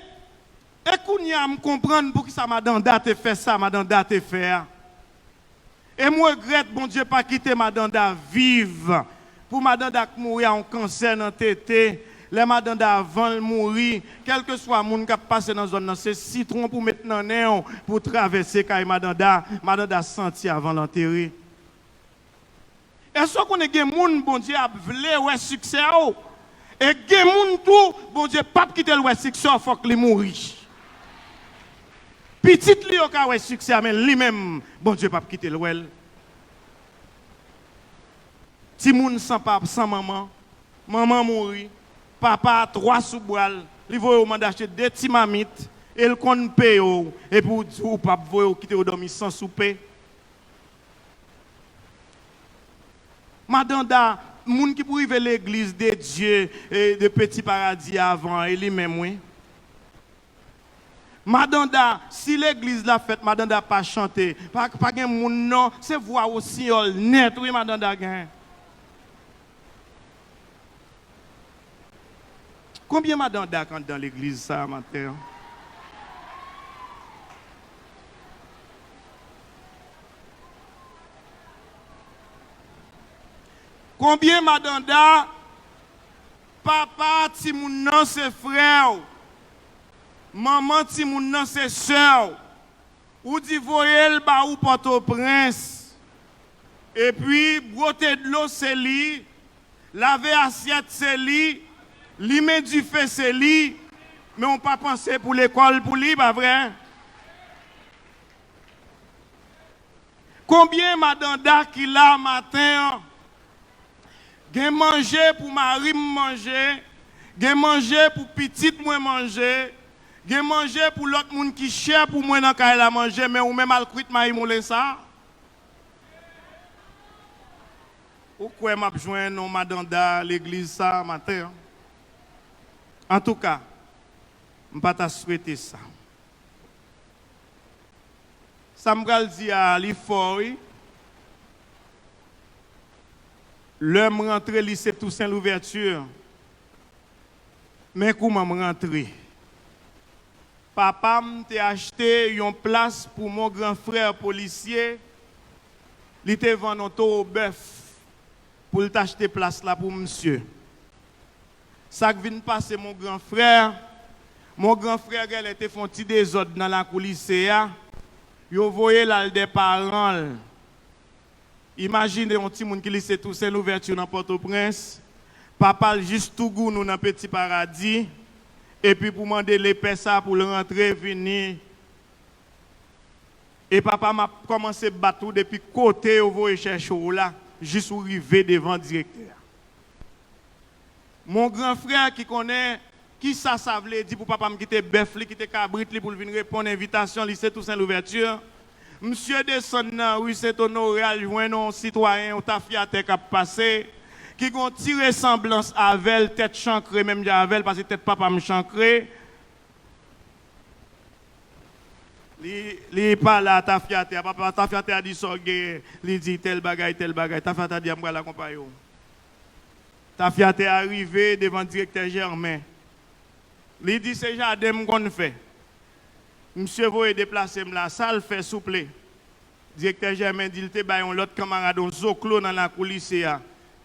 écoutez, me comprendre pour qui ça Madame Da te fait ça, Madame Da te fait. Et moi regrette bon Dieu pas quitter Madame Da vive pour madame qui mourir en cancer dans tété, les madame avant mourir, quel que soit le monde qui passe dans la zone, c'est citron pour mettre dans le néon, pour traverser quand madame senti avant l'enterrer. Est-ce qu'on est des gens, bon Dieu, a voulu ouais succès et des gens tout, bon Dieu, pas quitter le succès, il faut qu'il mourir. Petit lui a ouais succès, mais lui-même, bon Dieu, pas quitter le well. Si moun sans papa, sans maman, maman mourit, papa 3 sous-boile, il va au d'acheter des petits mamites, et il compte payer, et pour dire ou papa va quitter au dormir sans souper. Madame da, moun qui pour arriver l'église de Dieu et de petit paradis avant, et lui-même, oui. Madame da, si l'église l'a fait, madame da pas chanter, pas gen moun non, c'est voix aussi net, oui, madame da gen. Combien madame da quand dans l'église ça matin? Combien madame da papa ti moun nan c'est frère, maman ti moun nan c'est sœur, ou di voyel ba ou Port-au-Prince, et puis broter de l'eau c'est li, laver assiette c'est li, limer du feu c'est li, mais on pas penser pour l'école pour lui, pas vrai? Combien madame da qui là matin? Gen manger pour mari manger, gen manger pour petite moi manger, gen manger pour l'autre monde qui cher pour moi dans kay la manger, mais ou même al cuit mari moulin ça. Ou quoi m'a joindre non madame da l'église ça matin. En tout cas, je ne pas ta souhaiter ça. Ça me dit à l'effort. L'homme rentré lycée Toussaint l'ouverture. Mais comment me rentrer? Papa m'a acheté une place pour mon grand frère policier. Il était vendu au bœuf pour t'acheter place là pour monsieur. Ça qui vient passer mon grand frère elle était fait un petit désordre dans la coulisse. Yo voyé là des parents. Imaginez un petit monde qui lycée Toussaint l'ouverture dans Port-au-Prince. Papa juste tout goût nous dans petit paradis et puis pour demander les ça pour le rentrer venir. Et papa m'a commencé à battre depuis côté où vous chercher là juste pour arriver devant le directeur. Mon grand frère qui connaît qui ça veut dire pour papa me quitter bœuf li quitter cabrit li pour venir répondre à l'invitation lycée Toussaint l'ouverture. Monsieur descend dans rue Saint-Honoré à joindre un citoyen ou ta fiaté qui a passé qui ont tiré ressemblance avec tête chancrée même avec parce que tête papa me chancré. Li parle à ta fiaté papa ta fiaté a dit sorgue li dit tel bagay ta fiaté a dit moi l'accompagner. Ta fiaté arrivé devant le directeur Germain. Il dit c'est jardin qu'on fait. Monsieur voye déplacer là, ça le fait souple. Directeur Germain dit il te baille l'autre camarade on zoclo dans la coulisse.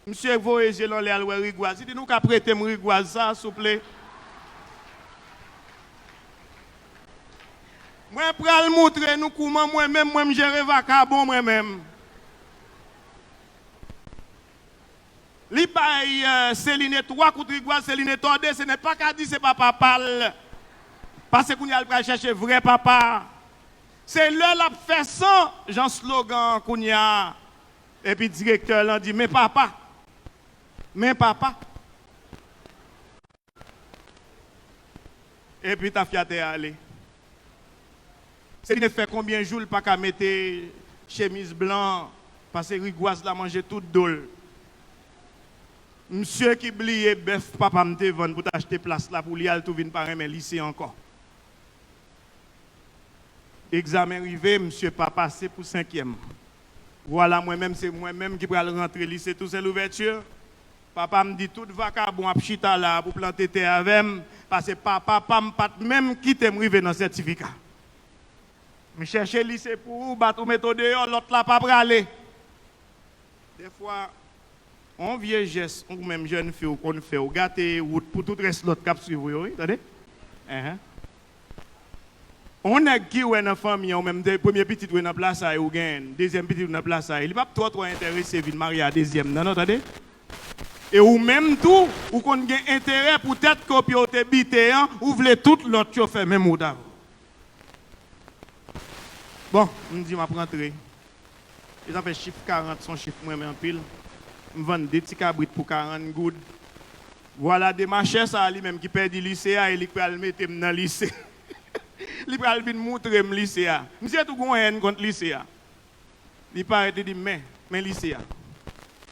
Monsieur voye gelon les alwe rigoise. Il dit nous qu'a prêter me rigoise ça souple. Moi pral montrer nous comment moi-même moi me gérer vacabon moi-même. Li baille Céline 3 coups de rigoise Céline tordé, ce n'est pas qu'à dire c'est papa parle. Parce qu'on y a le chercher vrai papa. C'est là la fait ça, Jean slogan qu'on y a. Et puis le directeur l'a dit, mais papa. Et puis ta fiaté allé. C'est il fait combien de jours pas qu'à mettre chemise blanche parce que rigoise la manger toute dole. Monsieur qui oublié bœuf papa me te vendre pour t'acheter place là pour lui aller tout venir par un lycée encore. Examen arrivé, monsieur pas passé pour 5e. Voilà, moi-même, c'est moi-même qui vais rentrer au lycée, tout c'est l'ouverture. Papa me dit, tout vacabon à pchita là pour planter terre avec moi, parce que papa me pas même quitter me arriver dans le certificat. Je cherche le lycée pour battre méthode dehors, l'autre là pas aller. Des fois, On vieux geste, ou même jeune fille, qu'on fait, ou gâter route pour tout le reste de l'autre cap suivre, oui, attendez? On a qui ou une famille, ou même des premiers petits ou une place à ou gagne, deuxième petit ou une place à, il va pas trop intéressé de marier à deuxième, non, attendez? Et ou même tout, ou qu'on a intérêt peut-être copier au bité, ou voulez tout l'autre chauffeur même ou d'avant. Bon, on dit m'a rentrer. Ils ont fait chiffre 40, son chiffre moi en pile. Je vends des petits cabrits pour 40 gouttes. Voilà des machins ça lui-même qui perd du lycée et il peut le mettre dans le lycée. Il peut le montrer le lycée. Monsieur tout gon haine contre le lycée. Il paraît de dire mais lycée.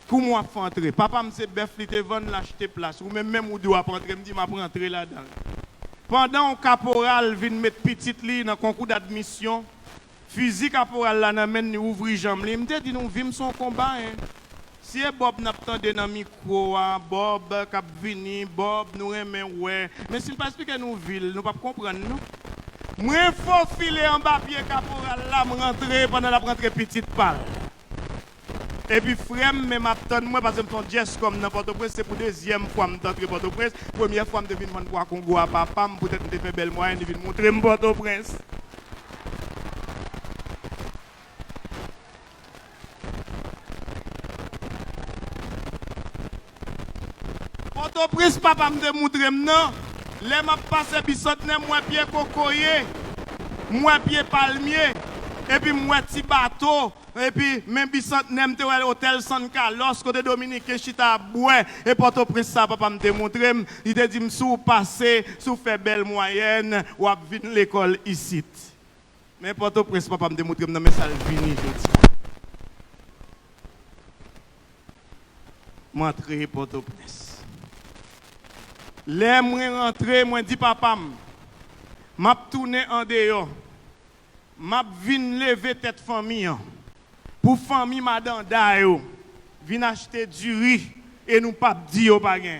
Comment moi faut entrer? Papa me c'est bœuf li te vendre l'acheter place ou même ou doit rentrer me dit m'a rentrer là-dedans. Pendant un caporal vient mettre petite li dans concours d'admission, fusil caporal là n'amène ouvrir jambe li, me dit nous vivons son combat hein. Si Bob n'a pas entendu dans le micro, Bob cap vini, Bob nous aimons ouais, mais s'il pas expliquer nous ville, nous pas comprendre non. Moi faut filer en bas pied caporal là, me rentrer pendant la rentrée petite balle. Et puis frère me m'attend moi parce que me font geste comme dans Port-au-Prince, c'est pour deuxième fois me d'entrer Port-au-Prince, première fois me devine moi Congo à papa, peut-être me fait belle moyenne de montrer me Port-au-Prince. Port-au-Prince papa me démontrer non, les m'a passé bisotne moi pied cocoyer, moi pied palmier et puis moi petit bateau. Et puis, même si je suis l'hôtel San Carlos, côté Dominique, Chita Boué, et Port-au-Prince, ça, papa me démontrer, il te dit, si vous passez, si vous faites belle moyenne, ou à venir l'école ici. Mais Port-au-Prince, papa me démontrer, mais ça vient, je dis. M'entrer Port-au-Prince. Les moi rentrer, moi dit papa, m'a tourné en dehors, m'a vinn lever tête famille. Pour famille madame Dayo, vient acheter du riz et nous pas dire pas gain.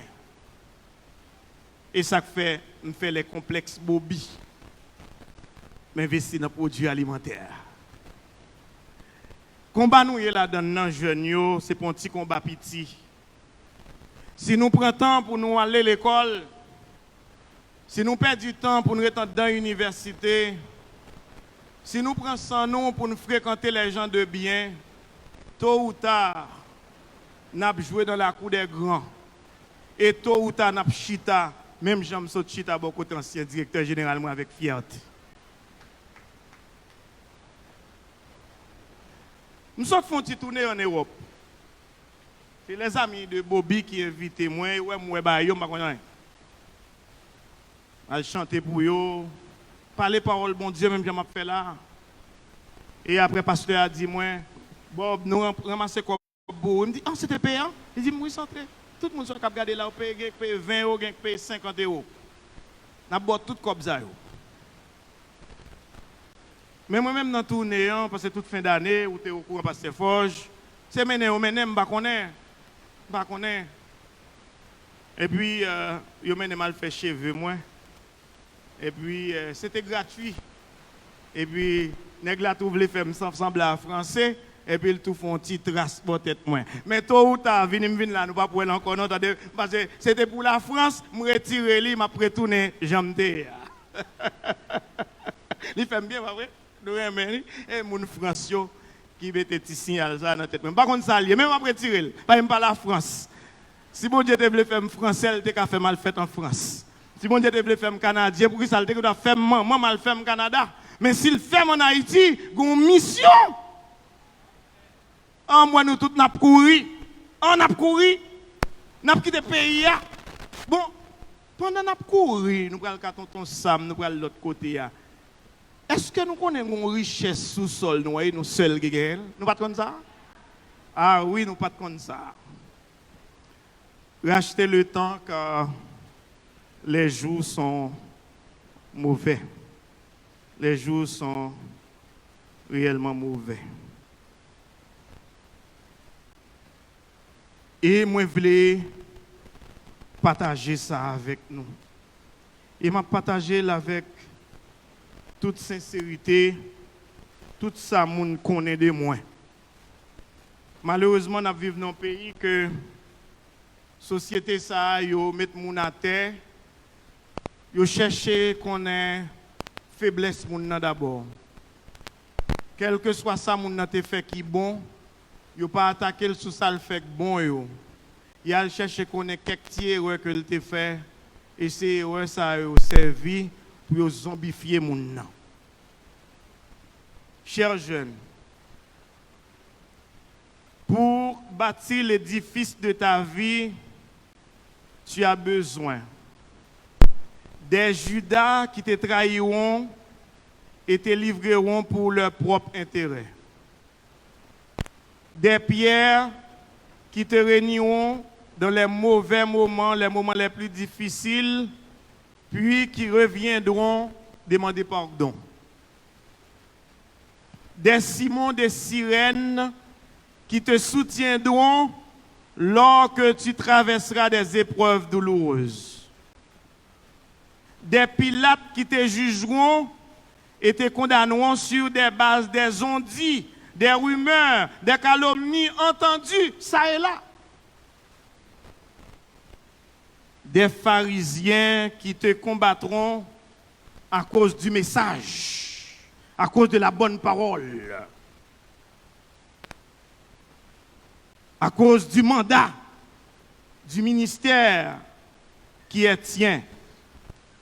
Et ça fait me fait les complexes Bobby. M'investir dans produits alimentaires. Combat nous est là dans jeunes c'est pour un petit combat petit. Si nous prenons temps pour nous aller à l'école, si nous perdons du temps pour nous être dans l'université, si nous prenons sans nous pour nous fréquenter les gens de bien, tôt ou tard, nous avons joué dans la cour des grands. Et tôt ou tard, nous avons chita, même Jean Sot chita, beaucoup ancien directeur général, moi, avec fierté. Nous sommes fait une petite tournée en Europe. C'est les amis de Bobby qui invitent moi, moi, je ne sais pas. Chanter pour eux, parler parole, bon Dieu, même je m'ai fait là. Et après, le pasteur a dit, moi, Bob, nous ramassons quoi pour. Il me dit, ah, c'était payant. Il dit, oui, centré. Tout le monde qui a regardé là, paye 20 euros, paye 50 euros. Nous avons tout comme ça. Mais moi-même, dans le tournée, parce que toute fin d'année, où tu es au courant, pasteur Forge, c'est mené, je ne connais. Et puis, je mené mal fait cheveux, moi. Et puis, c'était gratuit. Et puis, nèg la trouve les femmes sembler à français. Et puis, ils tout font un petit trace pour tête moins. Mais tôt ou tard, vini là, nous pas pour encore non, parce que c'était pour la France, me retirer lui, m'a retourner jambe. Il fait bien, pas vrai? Nous aimons et mon France qui mettait petit signal ça dans tête. Par contre ça même après tirer, pas la France. Si bon Dieu te veut faire français, il t'a fait mal fait en France. Si bon Dieu te veut faire canadien, pour qui ça te doit faire mal fait au Canada. Mais s'il fait en Haïti, une mission. En moi, nous tous, nous avons couru. On a couru. Nous avons quitté le pays. Bon, pendant que nous avons couru, nous avons tonton Sam, nous avons l'autre côté. Est-ce que nous connaissons une richesse sous sol, nous seuls qui gagnent? Nous pas comme ça? Ah oui, nous pas comme ça. Racheter le temps car les jours sont mauvais. Les jours sont réellement mauvais. Et moi, je voulais partager ça avec nous. Et je partager avec toute sincérité, tout ça, moun connaît de moi. Malheureusement, nous vivons dans un pays que société ça yo met moun à terre, yo chercher qu'on ait faiblesse moun nan d'abord. Quel que soit ça moun nan te fait qui bon, yo pas attaquer sous ça le fait bon yo. Il a chercher qu'on ait quelques erreurs que il te fait et c'est erreur ça yo servi pour yo zombifier moun nan. Chers jeunes, pour bâtir l'édifice de ta vie, tu as besoin des Judas qui te trahiront et te livreront pour leur propre intérêt. Des Pierres qui te réuniront dans les mauvais moments, les moments les plus difficiles, puis qui reviendront demander pardon. Des Simons, des sirènes qui te soutiendront lorsque tu traverseras des épreuves douloureuses. Des Pilates qui te jugeront et te condamneront sur des bases des on-dit, des rumeurs, des calomnies entendues, ça et là. Des pharisiens qui te combattront à cause du message, à cause de la bonne parole, à cause du mandat, du ministère qui est tien.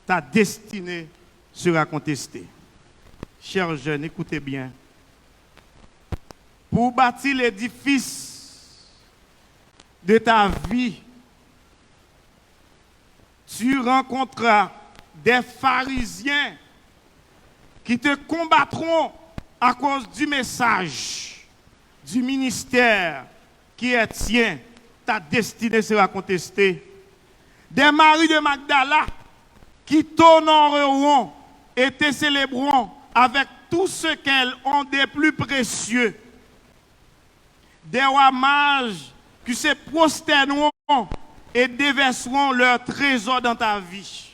Ta destinée sera contestée. Chers jeunes, écoutez bien. Pour bâtir l'édifice de ta vie, tu rencontreras des pharisiens qui te combattront à cause du message, du ministère qui est tien. Ta destinée sera contestée. Des maris de Magdala qui t'honoreront et te célébreront avec tout ce qu'elles ont de plus précieux. Des rois mages qui se prosterneront et déverseront leur trésor dans ta vie.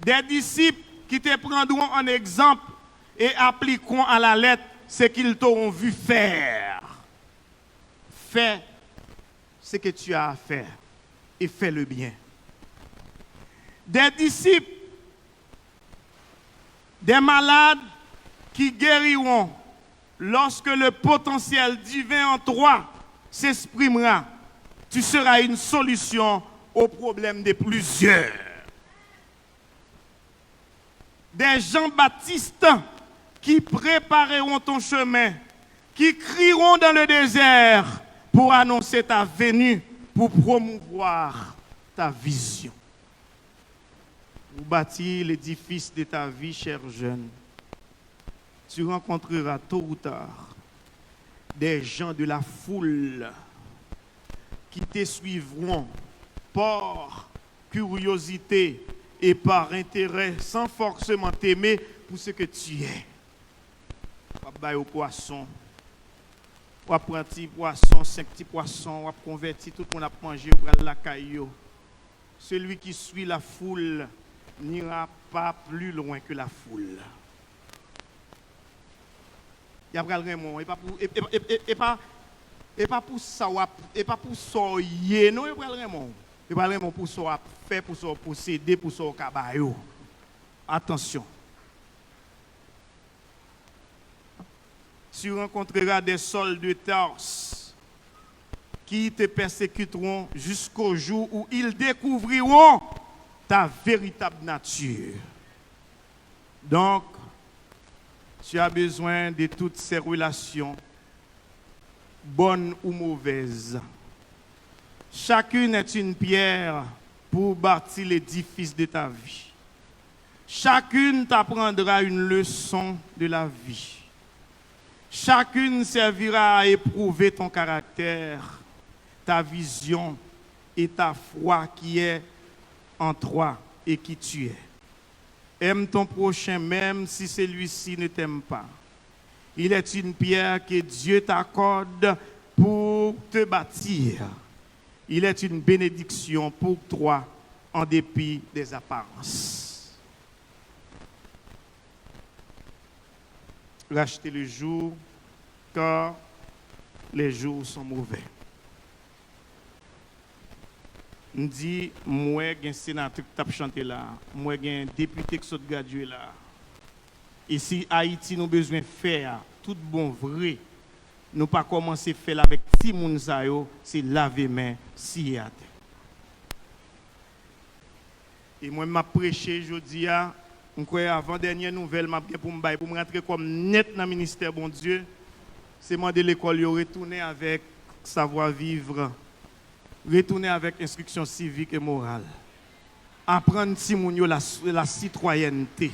Des disciples qui te prendront en exemple et appliqueront à la lettre ce qu'ils t'auront vu faire. Fais ce que tu as à faire et fais le bien. Des disciples, des malades qui guériront lorsque le potentiel divin en toi s'exprimera. Tu seras une solution aux problèmes de plusieurs. Des Jean-Baptiste qui prépareront ton chemin, qui crieront dans le désert pour annoncer ta venue, pour promouvoir ta vision. Pour bâtir l'édifice de ta vie, cher jeune, tu rencontreras tôt ou tard des gens de la foule qui te suivront par curiosité et par intérêt, sans forcément t'aimer pour ce que tu es. On va bailler au poisson, on va prendre un petit poisson, 5 petits poissons, on va convertir tout le monde à manger pour la caillou. Celui qui suit la foule n'ira pas plus loin que la foule. Il y a Raymond, et pas pour ça, et pas pour ça, non, il y a Raymond. Et pas Raymond pour ça, faire pour ça, posséder, pour ça, cabayo. Attention. Tu rencontreras des soldats de Tarse qui te persécuteront jusqu'au jour où ils découvriront ta véritable nature. Donc, tu as besoin de toutes ces relations, bonnes ou mauvaises. Chacune est une pierre pour bâtir l'édifice de ta vie. Chacune t'apprendra une leçon de la vie. Chacune servira à éprouver ton caractère, ta vision et ta foi qui est en toi et qui tu es. Aime ton prochain même si celui-ci ne t'aime pas. Il est une pierre que Dieu t'accorde pour te bâtir. Il est une bénédiction pour toi en dépit des apparences. Rachetez le jour, car les jours sont mauvais. Je dis, moi, j'ai un sénateur qui a chanté là, moi, j'ai un député qui a gradué là. Et si Haïti nous besoin de faire tout bon vrai, nous pas commencer à faire avec si moun sa yo, c'est laver main si à terre. Et moi, je prêché jeudi à, avant dernière nouvelle, pour me rentrer comme net dans le ministère, bon Dieu, c'est moi de l'école, retourner avec savoir-vivre, retourner avec instruction civique et morale. Apprendre si moun yo la citoyenneté.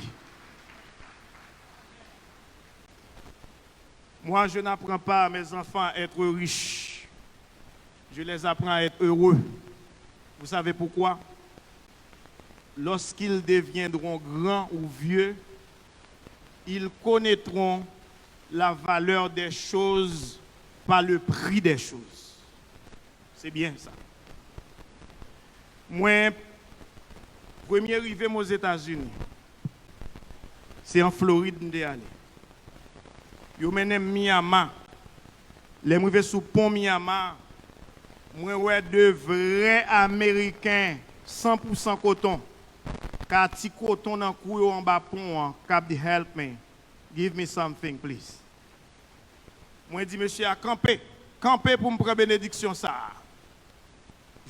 Moi, je n'apprends pas à mes enfants à être riches. Je les apprends à être heureux. Vous savez pourquoi? Lorsqu'ils deviendront grands ou vieux, ils connaîtront la valeur des choses par le prix des choses. C'est bien ça. Moi, premier arrivé aux États-Unis, c'est en Floride que je suis allé. Yo mené Miami. Les arrivé sous pont Miami. Moi ouais de vrais Américains 100% coton. Kati coton dans cou en bas pont, cap help me. Give me something please. Moi dit monsieur à camper pour me prendre bénédiction ça.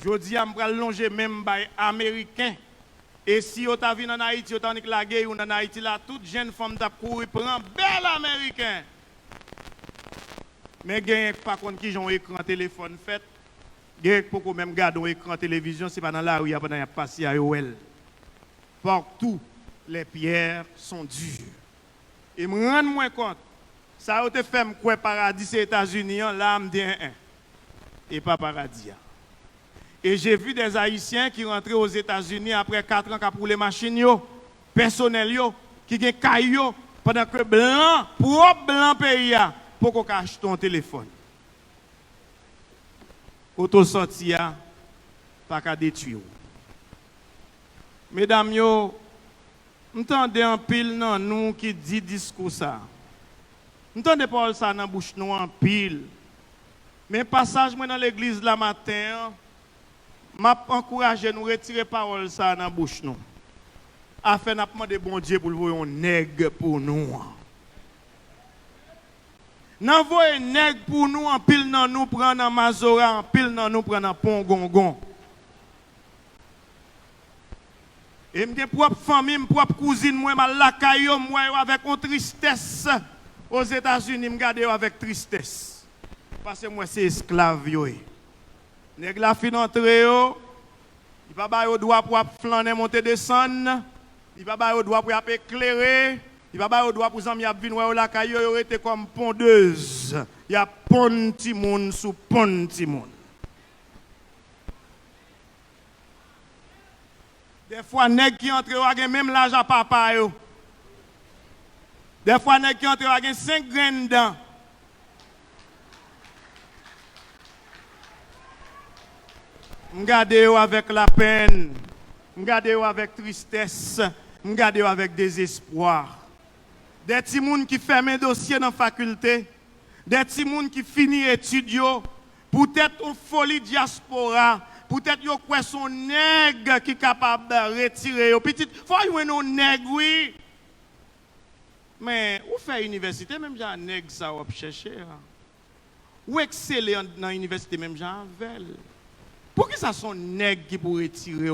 Jodi a me longer même bay américain. Et si vous avez vu en Haïti, vous avez la guerre ou en Haïti là, toute jeune femme t'a couru prend bel américain. Mais gagne pas contre qui ont écran téléphone fait. Gagne pour même garder un écran télévision, c'est pas dans la rue, il y a passé à Yoel. Partout les pierres sont dures. Et me rendre moins compte, ça a été fait quoi paradis c'est États-Unis là me dit et pas paradis. Et j'ai vu des Haïtiens qui rentraient aux États-Unis après 4 ans qui pour les machines personnel qui gagne caillou pendant que blanc propre blanc pays pour qu'on achète ton téléphone. Quand on sorti pas qu'à détruire. Mesdames yo, m'entendez en pile nan nous qui dit discours ça. M'entendez pas ça dans bouche nous en pile. Mais passage moi dans l'église la matin, m'a encouragé nous retirer parole ça dans bouche nous. Afin n'a demandé bon Dieu pour le un nègre pour nous. Nan voye nègre pour nous en pile nan nous prendre en Mazora, en pile nan nous prendre en Pont Gongon. Et m'gen propre famille, propre cousine moi mal la caillou moi avec une tristesse aux États-Unis, me garder avec tristesse. Parce que moi c'est esclave yo. Nèg la fin entrer yo, il pas ba yo droit pour flâner monter descendre, il pas ba yo droit pour éclairer. Il va pas au droit pour zami a vinn ouais la caillou yo était comme pondeuse. Il y a pon ti moun sous pon ti moun. Des fois nèg qui entre a gen même l'argent papa yo. Des fois nèg qui entre a gen 5 graines dedans. M'gade yo avec la peine, m'gade yo avec tristesse, m'gade yo avec désespoir. Des petits moun qui ferment un dossier dans la faculté, des petits moun qui finissent études, peut-être une folie diaspora, peut-être yo quoi son nègre qui est capable de retirer. Petit, faut y avoir un nègre, oui. Mais où fait université, même j'ai un nègre ça va chercher. Ou exceller dans l'université, même j'ai un vel. Pourquoi ça son nègre qui pour retirer?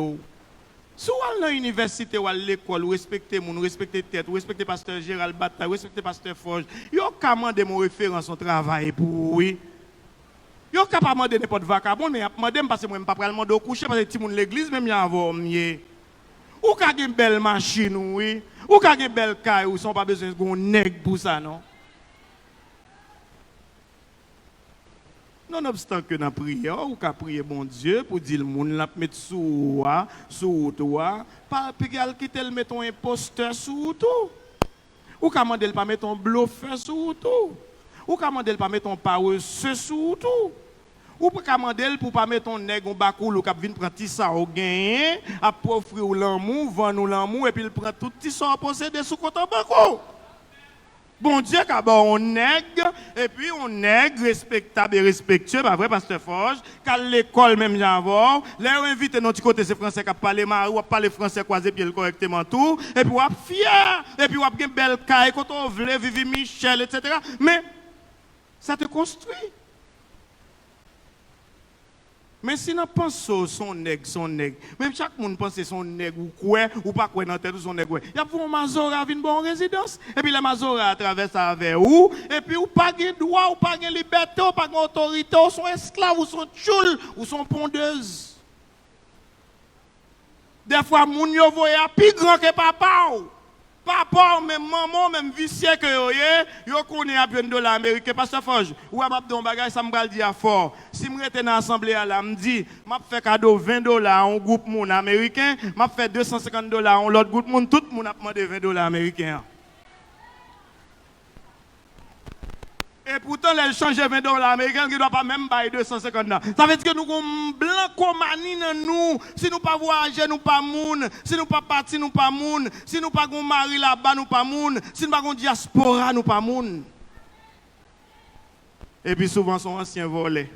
Si vous allez à l'université ou à l'école, vous respectez mon, respectez tête, vous respectez pasteur Gérald Bataille, vous respectez pasteur Forge, vous avez commandé mon référence au travail pour oui. Vous avez capable de demander n'importe vacabon, mais demandé parce que moi je ne peux pas demander au coucher parce que si mon l'église même y a avoir mieux. Ou avez une belle machine oui, ou avez une belle caille, ou sont pas besoin de nègre pour ça non. Nonobstant que dans la prière, ou qu'à prier bon Dieu pour dire le monde la mettre sous toi, pas pégal quitter le mettre un imposteur sous tout. Ou qu'à demander pas mettre un bluffeur sous tout. Ou qu'à demander pas mettre un paresseux sous tout. Ou qu'à demander pour pas mettre un nègre un bakoul ou qu'à venir prendre tout ça au gain, à offrir l'amour, vendre l'amour et puis il prend tout ça à posséder sous compte en banco. Bon Dieu, on nègre, et puis on nègre respectable et respectueux, pas vrai, Pasteur Forge, qu'à l'école même j'en les invité notre côté, c'est français qui parle mal, ou parler français croisé pied correctement tout, et puis on fier, et puis on a une belle caille, quand on veut vivre Michel, etc. Mais ça te construit. Mais si nous pensons son nègre, même chaque monde pense son nègre ou quoi, ou pas quoi dans la tête ou son nègre, il y a pour un Mazora qui vient bonne résidence, et puis les Mazora traversent avec vous, et puis ou pas de droit, ou pas de liberté, ou pas d'autorité, ou sont esclaves, ou sont tchoul, ou sont pondeuses. Des fois, moun yo voya plus grand que papa. Papa, même maman, même vicieux que yo connaît à $20 américains. Pasteur Forge, ou à m'abdon bagay, ça m'gal dire fort. Si m'rete dans l'assemblée là, m'di, m'a fait cadeau $20 à un groupe moun américain, m'a fait $250 à un l'autre groupe moun, tout moun a demandé $20 américains. Et pourtant, les changer $20 américains, qui ne doit pas même bailler $250. Ça veut dire que nous avons blanc comme nous. Si nous pas voyager, nous pas moun. Si nous pas partir, nous pas moun. Si nous pas mari là-bas, nous pas moun. Si nous pas diaspora, nous pas moun. Et puis souvent, son ancien volet.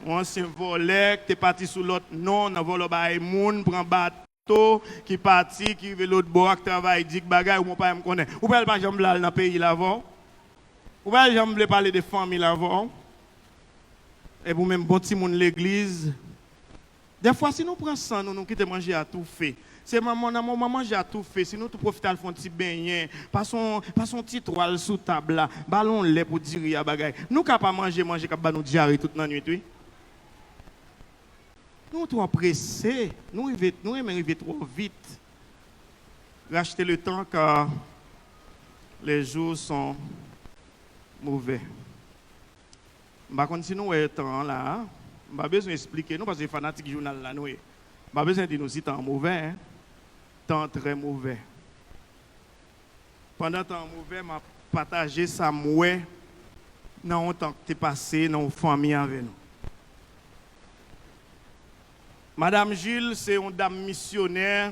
Ancien volet, qui est parti sous l'autre nom, dans le bail moun, prend bateau, qui parti, qui veut l'autre bord, qui travaille, dit bagay, ou mon père me connaît. Ou pas le jambe là dans le pays là-bas. Vous voyez, j'aime parler des familles avant. Et vous même bon petit monde l'église. Des fois, si nous prenons ça, nous quittons manger à tout fait. C'est maman manger à tout fait. Si nous tout profitons de faire un petit beignet, pas son petit toile sous table là, ballon lait pour dire à bagay. Nous capables manger comme nous diarrhée toute la nuit, oui. Nous trop pressés, nous aimons arriver trop vite. Racheter le temps car les jours sont mauvais. Par contre, si nous avons temps là, je n'ai besoin d'expliquer, nous parce que les fanatiques journal là, nous n'avons besoin de nous dire temps mauvais, hein? Temps très mauvais. Pendant temps mauvais, je partagé ça mouais dans le temps que tu es passé dans la famille avec nous. Madame Gilles, c'est une dame missionnaire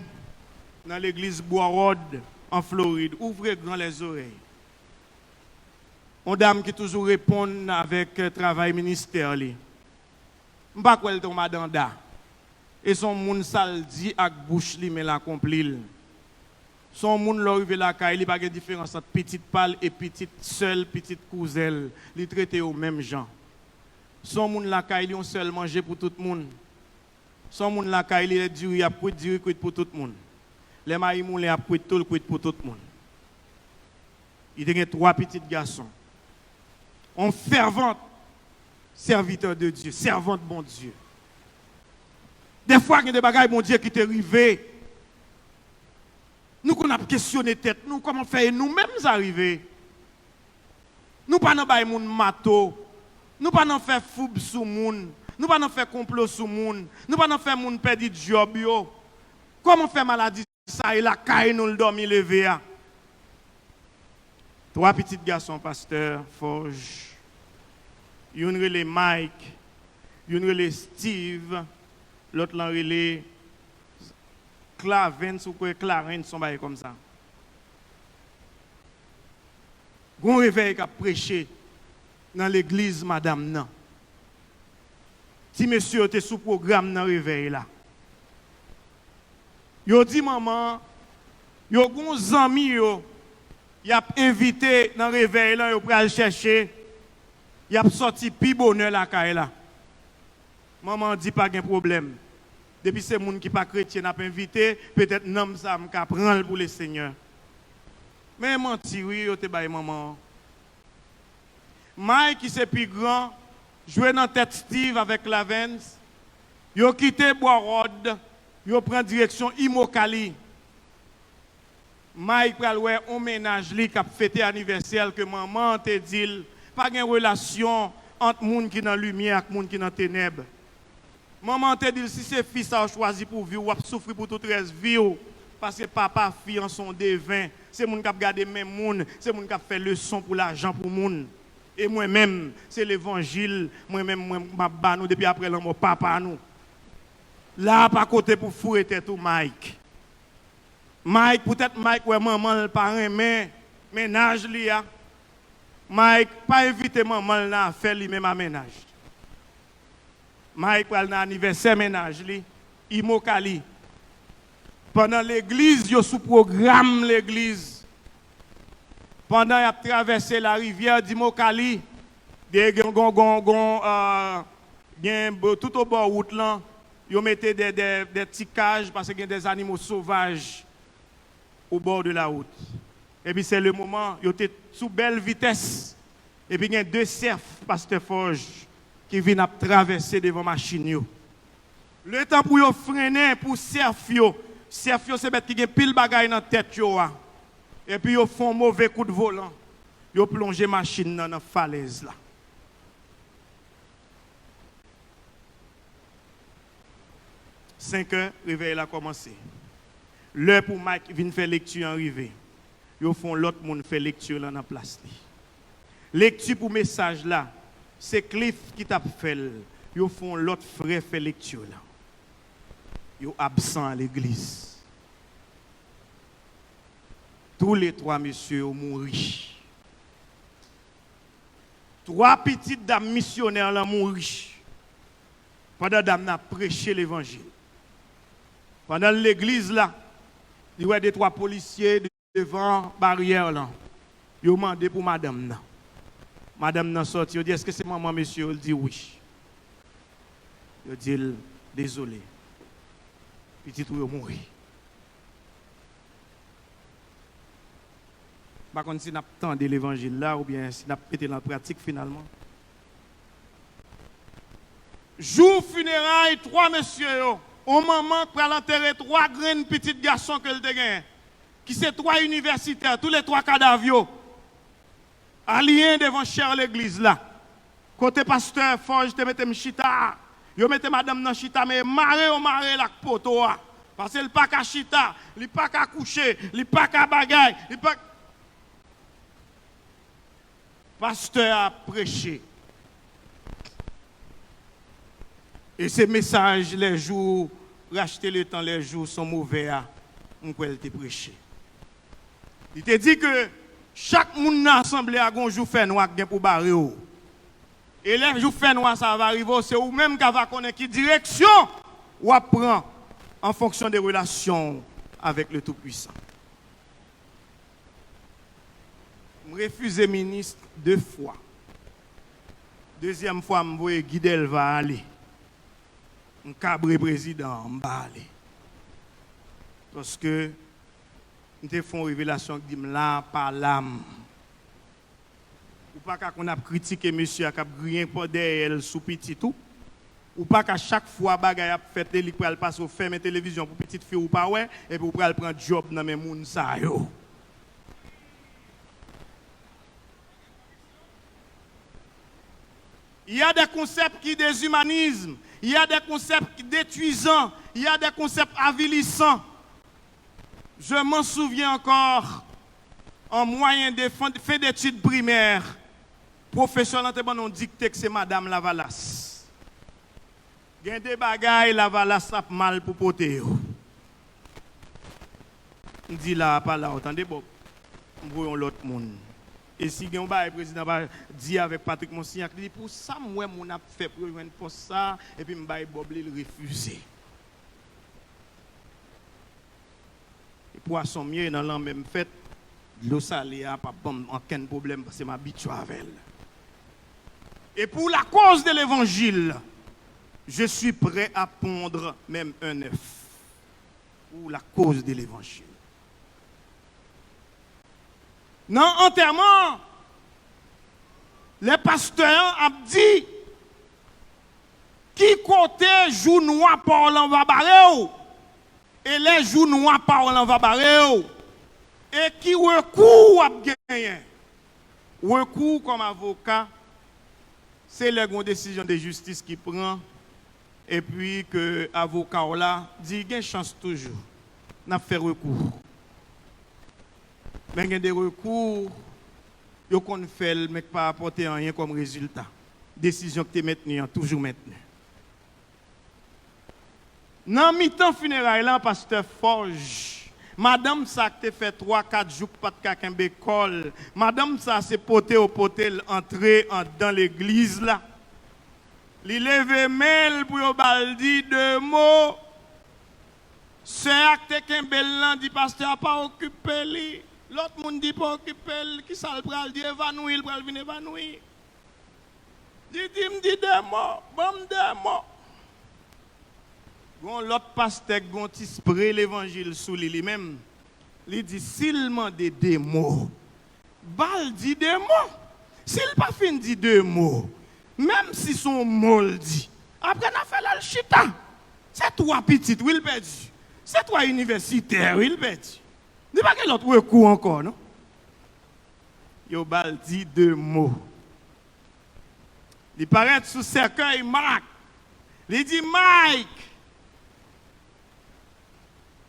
dans l'église Bois-Rod en Floride. Ouvrez grand les oreilles. Une dame qui toujours répond avec travail ministère. Je ne sais pas quoi elle tombe dans da. Et son moun saldi avec bouche li mais l'accompli. Son moun l'arrivé la caille, il pas de différence entre petite pâle et petite seule, petite couselle. Li traité au même gens. Son moun la caille, on seul manger pour tout le monde. Son moun la caille, il est dur, il a pour dire pour tout le monde. Les maïs moulin a pour tout le pour tout le monde. Il y a 3 petits garçons. On fervent serviteur de Dieu, servante bon Dieu. Des fois, il y a des bagages bon Dieu qui t'est arrivé. Nous qu'on a questionné tête, nous comment faire nous-mêmes arriver. Nous pas dans bail moun mato. Nous pas dans faire foub sous moun. Nous pas dans faire complot sous moun. Nous pas dans faire moun perdre job yo. Comment faire maladie ça et la caille nous le dormi levé. 3 petits garçons pasteur Forge. Une relé Mike, une relé Steve, l'autre relé Clarence ou quoi Clarence sont bail comme ça. Gon réveil qu'a prêché dans l'église madame nan. Si monsieur était sous programme dans réveil là. Yo dit maman, yo gon zami yo, y a invité dans réveil là yo pral chercher. Il a sorti pi bonheur la caille là. Maman dit pas de problème. Depuis ces gens qui pas chrétien n'a pas invité, peut-être nom ça m'ka prendre pour le Seigneur. Mais menti oui, yo te baye maman. Mike qui c'est plus grand, jouer dans tête Steve avec Lavens. Yo quitté Bois-Rod, yo prend direction Imokali. Mike pral wè on ménage li qui a fêté anniversaire que maman te dit pas de relation entre moun qui dans la lumière et moun qui dans les ténèbres. Maman te dit si c'est fils a choisi pour vivre, ou a souffrir pour toute reste vie parce que papa fille en son devin, c'est moun qui a gardé même moun, c'est moun qui a fait leçon pour l'argent pour moun. Et moi-même, c'est l'évangile, moi-même m'a ba nous depuis après l'amour papa nous. Là pas côté pour fouetter tout Mike. Mike peut-être Mike ouais maman le parrain mais ménage li a. Mike pas invité maman là à faire lui même ménage. Mike pral dans anniversaire ménage li, Imokali. Pendant l'église, yo sous programme l'église. Pendant y a traversé la rivière d'Imokali, tout au bord route là, yo mettez des petits cages parce qu'il y a des animaux sauvages au bord de la route. Et puis c'est le moment, yo était sous belle vitesse. Et puis il y a deux cerfs, Pasteur Forge, qui viennent à traverser devant la machine yo. Le temps pour yo freiner pour cerf yo c'est bête qui a pile bagaille dans tête yo. Et puis yo font mauvais coup de volant. Yo plongé machine dans la falaise là. « 5 heures, réveil a commencé. L'heure pour Mike vient faire lecture arrivé. Ils font l'autre monde faire lecture dans la place. Lecture pour message là, c'est Cliff qui t'a fait. Ils font l'autre frère faire lecture là. Ils sont absents à l'église. Tous les trois messieurs ont mouru. 3 petites dames missionnaires ont mouru. Pendant que dame a prêché l'évangile. Pendant l'église là, il y a des 3 policiers devant la barrière là. Ils ont demandé pour madame là. Madame n'a sorti, il dit est-ce que c'est maman monsieur? Il dit oui. Il dit désolé. Petit tout est mort. Par contre si n'a pas entendu l'évangile là ou bien si n'a pas été dans la pratique finalement. Jour funérailles 3 messieurs au moment pour l'enterrer 3 grands petits garçons que le gagné qui c'est 3 universitaires tous les 3 cadavres alliés devant cher l'église là côté pasteur Forge te mette chita yo mette madame dans chita mais maré la poto parce que il pas ka chita il pas ka coucher il pas ka bagaille il pas pasteur a prêché. Et ces messages, les jours, racheter le temps, les jours sont mauvais, on peut te prêcher. Il te dit que chaque monde dans l'assemblée a un jour fait noir pour barrer. Et les jours fait noir, ça va arriver, c'est ou même qui va connaître qui direction ou apprend en fonction des relations avec le Tout-Puissant. Je refuse ministre 2 fois. Deuxième fois, je vois Guidel va aller. Un cabré président, je vais aller. Parce que nous te font une révélation qui dit là, par l'âme. Ou pas qu'on a critiqué monsieur, qui a grillé pour derrière sous petit tout. Ou pas qu'à chaque fois, bagay a fait, il peut passer au ferme télévision pour petite fille ou pas, ouais, et puis pour prendre job dans mes moun sa yo. Il y a des concepts qui déshumanisent, il y a des concepts détruisants, il y a des concepts avilissants. Je m'en souviens encore, en moyen de fin d'études primaires, professeur ont dicté que c'est Madame Lavalas. Il y a des bagailles, Lavalas a mal pour porter. On dit là, pas là, attendez, bon, voyons l'autre monde. Et si le président va dire avec Patrick Monsignac, il dit pour ça, moi, mon a fait pour une poste ça, et puis je Bob il refusé. Et poisson mieux dans la même fête, l'eau salée n'a pas aucun problème parce que je m'habitue avec elle. Et pour la cause de l'évangile, je suis prêt à pondre même un œuf. Pour la cause de l'évangile. Dans l'enterrement, les pasteurs ont dit qui côté jour noir parlant va barrer et les jours noirs parlant va barrer et qui recours a gagné. Recours comme avocat, c'est la décision de justice qui prend et puis que l'avocat là dit qu'il y a une chance toujours. N'a fait recours. Mais il y a des recours, ils ont fait, mais pas apporter rien comme résultat. Décision que tu es maintenue, toujours maintenue. Dans mi-temps funérailles, là, pasteur Forge, Madame ça te fait 3-4 jours pas de quelqu'un bécole. Madame ça c'est poté au poté entrer dans l'église là. Li leve mail pour yo baldi 2 mots. Ce acte qu'un bel lan dit pasteur pas occupé li. L'autre monde dit pas occupé qui ça le pral dit évanoui, il pral venir évanoui. Dit me dit 2 mots, bon 2 mots. Gon l'autre pasteur gon ti spray l'évangile sous lui-même. Il dit s'il m'a dit 2 mots. Bal dit 2 mots. S'il pas fin dit 2 mots. Même si son mot le dit. Après on a fait la chita. C'est 3 petites, oui, il perdu. C'est 3 universitaires, oui, il perdu. Dis pas que l'autre recours encore, non? Yo bal dit 2 mots. Il paraît sous cercueil Marc. Il dit Mike.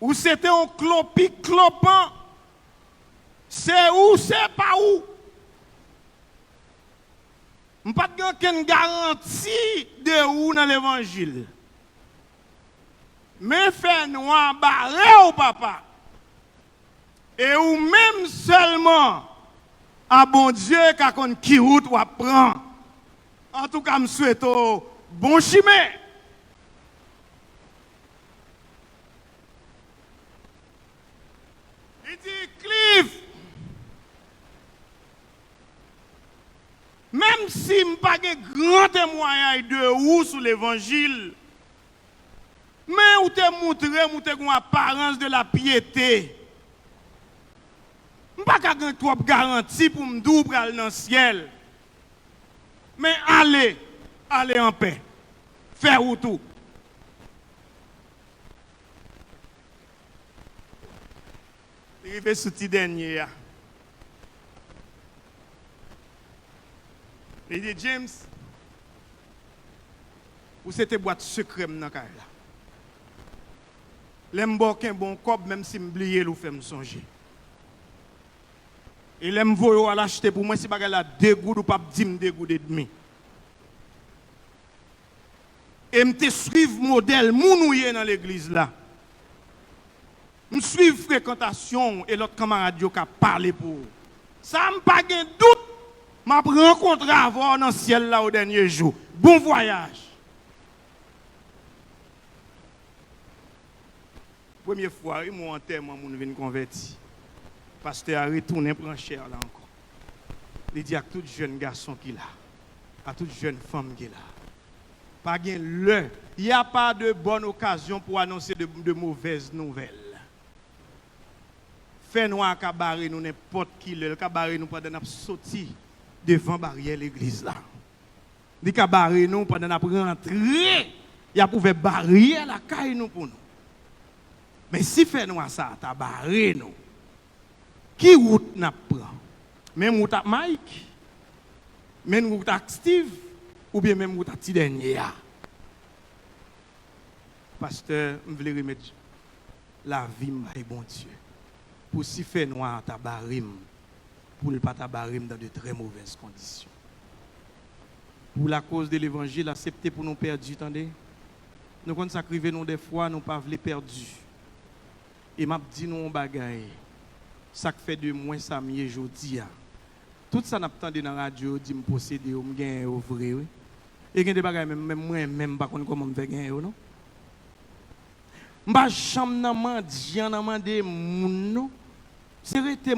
Ou c'était un clopi clopant. C'est où, c'est pas où. Je n'ai pas de garantie de où dans l'évangile. Mais fais-nous barrer au papa. Et ou même seulement à bon Dieu qui route ou apprend. En tout cas, je souhaite bon chemin. Il dit, Cliff, même si je n'ai pas de grand témoignage de ou sur l'évangile, mais où te montrer, où te une apparence de la piété. Je n'ai pas de trop garantie pour me dire dans le ciel. Mais allez en paix. Faire ou tout. Il va ce petit dernier. Il dit, James, ou c'était boîte secret dans la carrière. L'aime un bon cop, même si m'oublier ou fait me songer. Et l'aime voyer à l'acheter pour moi si bagay la dégoût ou pas dire dégoût et demi. Et me suivre modèle mounouye dans l'église là. Me suivre fréquentation et l'autre camarade qui a parlé pour. Ça me pas de doute. M'a rencontré avant dans le ciel là au dernier jour. Bon voyage. Première fois, ils m'ont enterré, je suis converti. Pasteur a retourné prendre cher là encore. Il dit à tout jeune garçon qui est là, à toute jeune femme qui est là, pas gain le, il n'y a pas de bonne occasion pour annoncer de mauvaises nouvelles. Fais-nous un cabaret, nous n'importe qui, le cabaret nous pendant nous sortir devant barrière l'église là. Le cabaret nous pendant nous rentrer, il y a pouvait barrière la caille nous pour nous. Mais si fait-nous ça, ta barré nous. Qui route n'a prend? Même route à Mike, même route à Steve, ou bien même route à Tidenia. Pasteur, je voulais remettre la vie, bon Dieu. Pour si fait noir ta barim, pour ne pas ta barim dans de très mauvaises conditions. Pour la cause de l'évangile, accepter pour nous perdus, attendez. Nous quand sacrifier nous des fois, nous pas voulu perdus. Et m'a dit nous un bagaille. Ça fait de moins ça mieux jodi. Tout ça n'a pas entendu dans la radio, dit me posséder ou me gagner au vrai. Et il y a des bagailles même moi même pas comment me faire gagner non. M'pa jamais nan mendiant nan mande moun non. C'est rete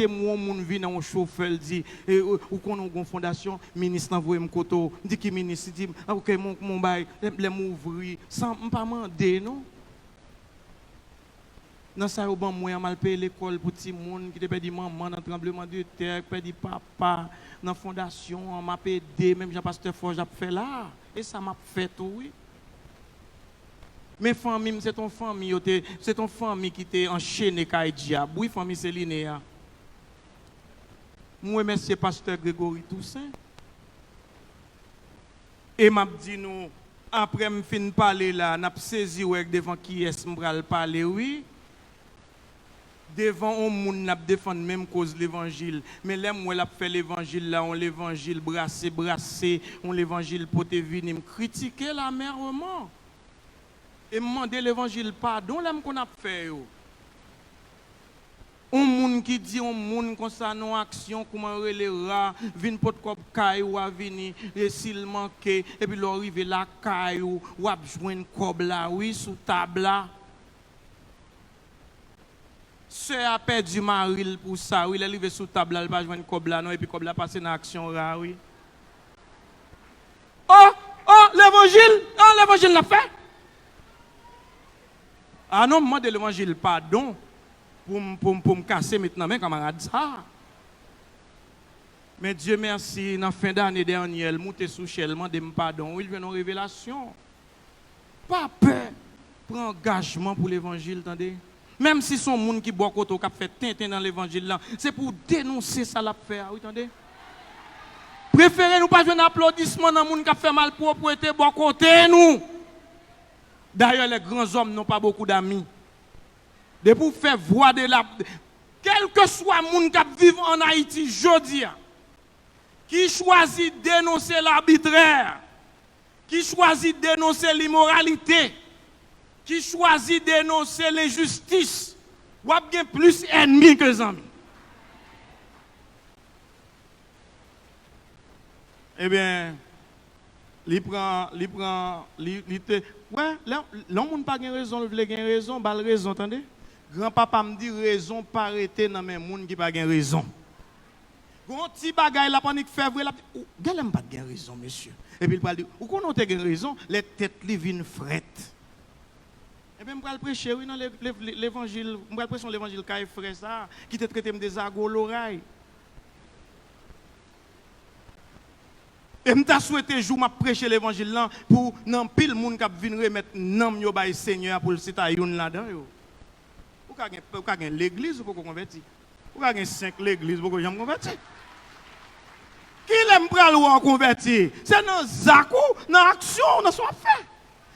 moi moun vinn un chauffeur dit ou qu'on une fondation ministre envoyer me koto dit qui ministre dit OK mon bail les m'ouvrir sans m'pa mandé non. Dans ça, bon, moi, mal payé l'école pour petit monde qui te perdu maman dans tremblement de terre, qui perdu papa dans la fondation, m'a aidé, même Jean-Pasteur Forge a fait là. Et ça m'a fait tout, oui. Mais famille, c'est ton famille qui t'a enchaîné avec diable. Oui, famille, c'est linéaire. Moi, merci Pasteur Grégory Toussaint. Et m'a dit nous, après me fin parler là, n'a saisi avec devant qui est-ce m'bral parler, oui. Devant un monde n'a défendre même cause l'évangile mais là moi l'a fait l'évangile là on l'évangile brassé on l'évangile pour te venir me critiquer la mèrement et me demander l'évangile pardon là qu'on a fait yo Un monde qui dit un monde comme ça non action comment relera vinn pot kop kay ou a vini et s'il manque et puis l'arriver la kay ou a joindre kob là oui sous table là. Sœur a perdu mari pour ça oui il est arrivé sous table là il va joindre kob là non et puis kob là passer dans action là oui. L'évangile l'a fait. Ah non, moi de l'évangile pardon pour me casser maintenant mes camarades ça. Mais Dieu merci, dans la fin d'année dernière, il monte sous chel, demande pardon, il vient en révélation. Pas peur, prends engagement pour l'évangile, attendez. Même si son monde qui boit côté qui a fait tintin dans l'évangile là, c'est pour dénoncer ça l'a fait, oui, attendez. Préférez nous pas jouer un applaudissement dans le monde qui a fait mal propreté, boit côté nous. D'ailleurs, les grands hommes n'ont pas beaucoup d'amis. De pour faire voix de la... Quel que soit le monde qui vit en Haïti aujourd'hui, qui choisit de dénoncer l'arbitraire, qui choisit de dénoncer l'immoralité, qui choisit de dénoncer l'injustice, ou a bien plus ennemis que amis. Eh bien, ouais, l'homme n'a pas raison, il veut raison, il a raison, attendez. Grand-papa me dit raison pas arrêter dans mes gens qui pas raison. Quand petit bagaille la panique février la gars pas de raison monsieur. Et puis il parle dit ou qu'on a raison, les têtes li viennent frettes. Et bien me prêcher oui dans l'évangile, me prêcher l'évangile caille frère ça qui te traité des agos l'oreille. Et je souhaité jour m'a prêcher l'évangile là pour nan pile monde qui venir remettre nom yo bay Seigneur pour le citoyen là-dedans yo. Ou ka gen l'église pour convertir. Ou ka gen 5 l'église pour jamais convertir. Qui l'aime pral ou convertir? C'est dans zakou, dans action, dans son affaire.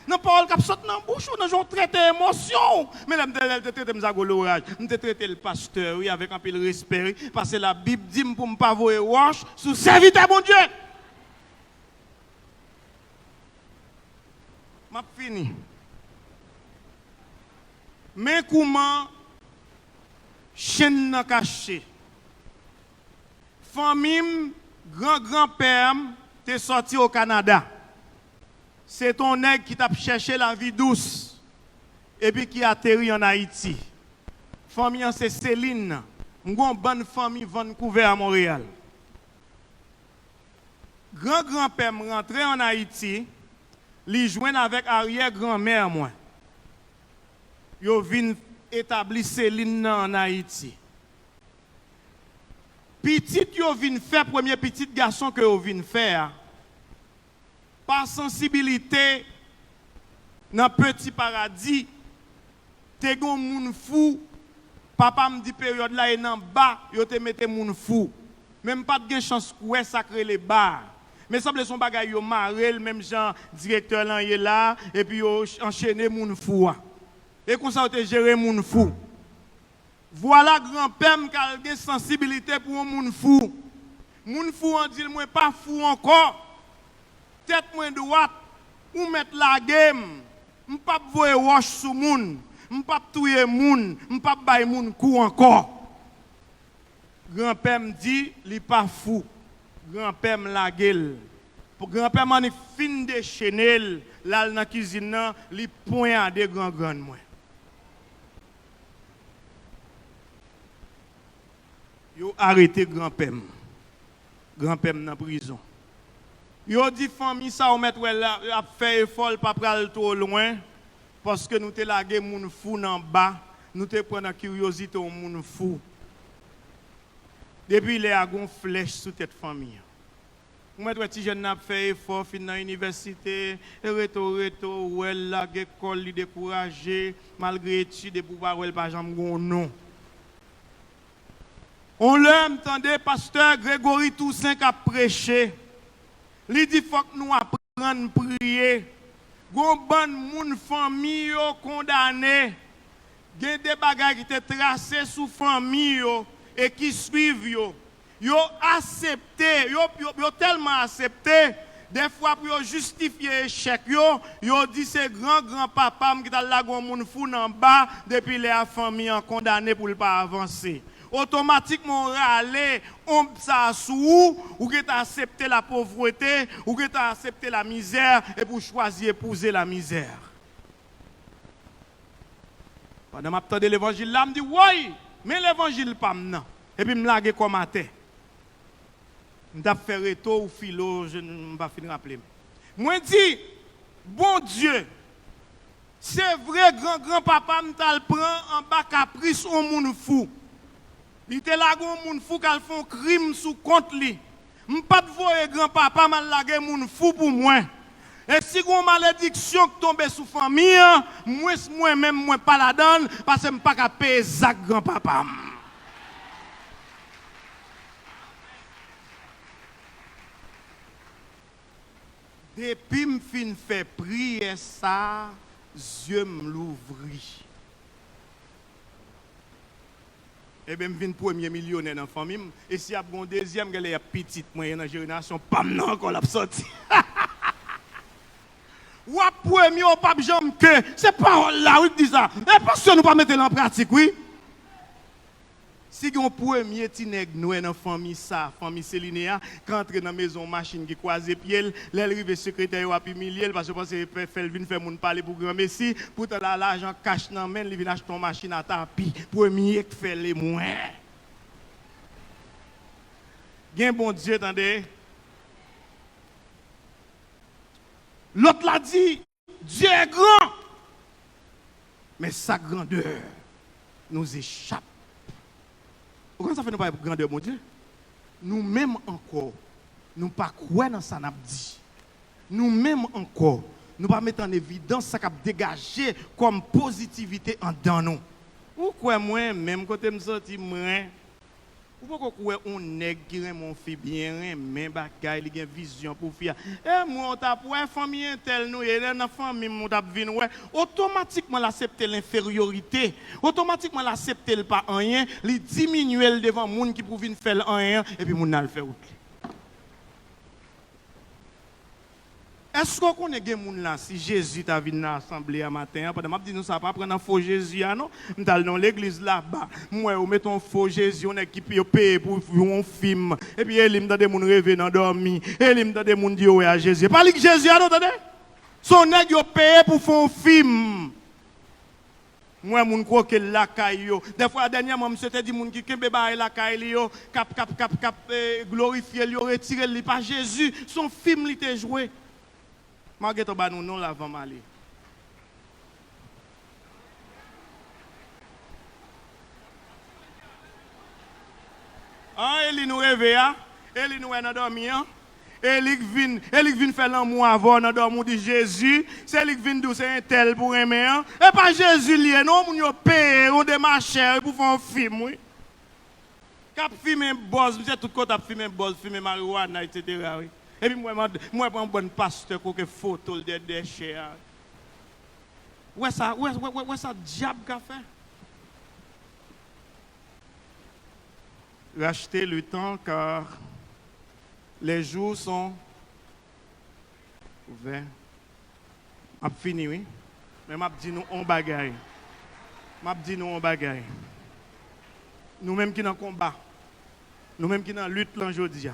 Dans parole qui saute dans bouche ou dans genre traiter émotion. Mais là me traiter m'zago l'orage, me traiter le pasteur oui avec un peu de respect parce que la Bible dit pour me pas voyer wash sous serviteur bon Dieu. M'a fini. Mais comment chaîne nan caché? Famille grand-grand-père t'es sorti au Canada. C'est ton nègre qui t'a cherché la vie douce et puis qui atterri en Haïti. Famille c'est Céline. M'gon bonne famille Vancouver à Montréal. Grand-grand-père rentré en Haïti, li joine avec arrière-grand-mère moi. Yo vin établi Céline en Haïti. Petit yo vin faire premier petit garçon que yo vin faire. Par sensibilité dans petit paradis, te gon moun fou. Papa me dit période là et nan bas, yo te mette moun fou. Même pas de chance koué sacré les bas. Mais semble son bagay yo marel même Jean directeur là est là et puis yo enchaîné moun fou. Et comme ça, tu gères moun fou. Voilà grand-père qui a une sensibilité pour un moun fou. Moun fou, on dit, moi pas fou encore. Tête moi droite, ou mettre la game. Je ne peux pas voir wash sous moun. Je ne peux pas tuer moun. Je ne peux pas bailler moun coup encore. Grand-père me dit, il n'est pas fou. Grand-père me la gueule. Pour grand-père m'a fin de chenel, là dans la cuisine, il point à des grands moi. Yo arrêté grand-père. Grand-père dans prison. Yo dit famille ça on mettre là a fait effort pas pral trop loin parce que nous te lagué moun fou en bas, nous te prendre la curiosité au moun fou. Depuis les a gon flèche sous tête famille. Vous mettre petit jeune n'a fait effort fin dans université, reto ou elle la école li découragé malgré études pour pas elle pas jamais gon non. On l'aime, entendez, pasteur Grégory Toussaint qui a prêché. Il dit qu'il faut que nous apprenions à prier. Gon bon moun famille condamné. Il y a des bagages qui étaient tracés sous famille et qui suivent yo. Yo accepté, yo tellement accepté, Des fois, pour justifier l'échec, yo dit c'est grand-papa qui t'a lagué un monde fou en bas depuis les familles condamnées pour ne pas avancer. Automatiquement, râler, on ça sous ou que tu accepté la pauvreté, ou que tu accepté la misère et pour choisir épouser la misère. Pendant que je l'évangile, là, je me dis, oui, mais l'évangile pas maintenant. Et puis, je me lague comme à terre. Je vais faire retour ou philo, je ne vais pas finir de rappeler. Moi, je dis, bon Dieu, c'est vrai, grand-papa, je prend en bas caprice au monde fou. Il était là, un monde fou qui a fait un crime sous compte lui. Je ne peux pas voir grand-papa, je lague un monde fou pour moi. Et si une malédiction qui tombe sous famille, moi-même, moi pas la donne, parce que je ne peux pas payer ça, grand-papa. Depuis que je fin fait prier ça, Dieu me l'ouvrit. Et bien, je suis premier millionnaire dans la famille. Et si y a un deuxième, il y a petite, moi, dans la génération, pas maintenant qu'on l'a sorti. Ou à premier, ou pas jambe que, c'est pas là où il dit ça. Et parce que nous pas mettre en pratique, oui. Si on premier petit nèg nous dans famille ça, famille Célinéa, quand entre dans maison machine qui croise pied, l'arrivé secrétaire a humilié parce que pense fait vinn faire moun parler pour grand messie, pourtant là l'argent cash dans main, il vient acheter une machine à tapis, premier qui fait les moins. Gen bon Dieu attendez. L'autre l'a dit, Dieu est grand. Mais sa grandeur nous échappe. Pourquoi ça fait nous pas grandeur, mon Dieu? Nous-mêmes encore, nous ne pas croire dans ça n'a dit. Nous-mêmes encore, nous ne pas mettre en évidence ça qui a dégagé comme positivité en dedans nous. Ou quoi moi, même quand je me sens moi, ou pourquoi quoi on nèg qui mon fille bien, mais bagay il a vision pour faire. Et moi on t'a pour famille tel nous et dans famille on t'a vinn ouais, automatiquement l'accepter l'infériorité, automatiquement l'accepter le pas rien, li diminuer devant monde qui pour venir faire rien et puis moun n'a le faire out. Est-ce qu'on connaît des gens là si Jésus t'a venu dans l'assemblée à matin pendant que je dis nous ça pas prendre un faux Jésus non on dans l'église là-bas moi on met un faux Jésus on équipe paye pour un film et puis il me donne des gens rêver dans dormir et il me donne des gens dire ouais à Jésus pas que Jésus non attendez son nèg yo paye pour faire un film moi moun croit que la caille yo des fois dernièrement monsieur te dit moun qui kembe bail la caille yo cap glorifier yo retirer li pas Jésus son film li te joué. Malgré tout, nous non l'avons malé. Elle nous réveille, elle nous est dormir, elle vient faire l'amour avant dans dormir de Jésus, c'est elle qui vient dire c'est un tel pour aimer, et pas Jésus lié, non, on a payé, on démarche pour faire un film, oui. Cap filmer un boss, vous êtes tout côté filmer un boss, filmer marijuana, etc. Oui. Et puis moi je prends un bon pasteur pour que photo des déchets. Ouais ça diable qu'a fait. Racheter le temps car les jours sont ouverts. M'a fini oui. Mais m'a dit nous on bagaille. Nous même qui dans combat. Nous même qui dans lutte l'aujourd'hui.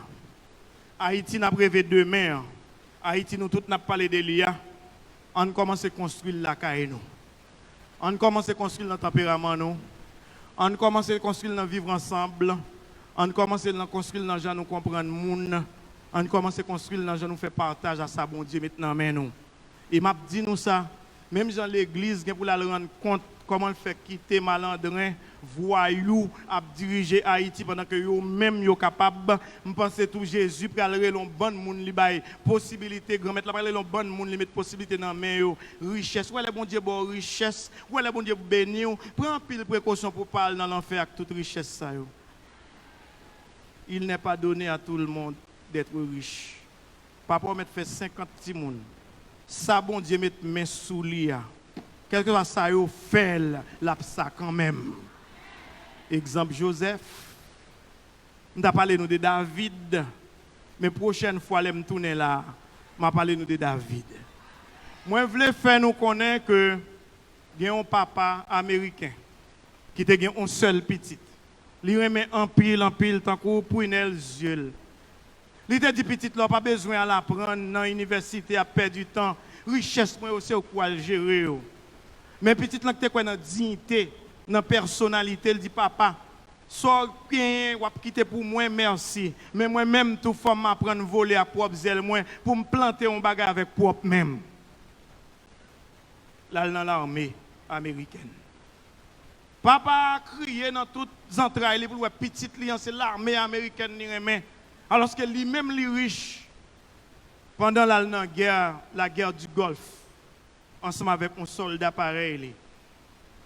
Haïti n'a prévu demain. Haïti nous tous n'a parlé de l'IA. On commence à construire la caille nous. On commence à construire notre tempérament nous. On commence à construire notre vivre ensemble. On commence à construire nos gens nous comprendre monde. On commence à construire nos gens nous faire partage à ça bon Dieu maintenant mais nous. Et m'a dit nous ça même dans l'église pour la rendre compte comment le fait quitter malandrin voyou à diriger Haïti pendant que yo même yo capable me penser tout Jésus pour aller long bon monde li bay possibilité grand mettre la parler long bon monde li mettre possibilité dans main yo richesse ouais les bon Dieu bon richesse ouais les bon Dieu béni prend pile précaution pour parler dans l'enfer avec toute richesse ça yo. Il n'est pas donné à tout le monde d'être riche. Papa mettre fait 50 petits monde. Ça bon Dieu mettre main sous lui. Quelque chose ça yo fait la ça quand même. Exemple Joseph. On a parlé nous de David, mais prochaine fois, je me tourner là. m'a parlé nous de David. Moi, je voulais faire nous connaître que il y a un papa américain qui était un seul petit. Il remet en pile, tant que pour une yeux. Il te dit petit, il n'a pas besoin de l'apprendre dans l'université, à perdre du temps. Richesse, moi aussi, au quoi le gérer. Mais petit, il a dans dignité, dans personnalité, il dit papa, soit bien, ou quitter pour moi, merci. Mais moi-même, tout femme m'apprendre à voler à propre zèle, moi, pour me planter un bagage avec propre même. Là, dans l'armée américaine. Papa a crié dans toutes les entrailles pour le petit lion, c'est l'armée américaine ni remet. Alors que lui-même, lui riche, pendant la guerre du Golfe, ensemble avec un soldat pareil,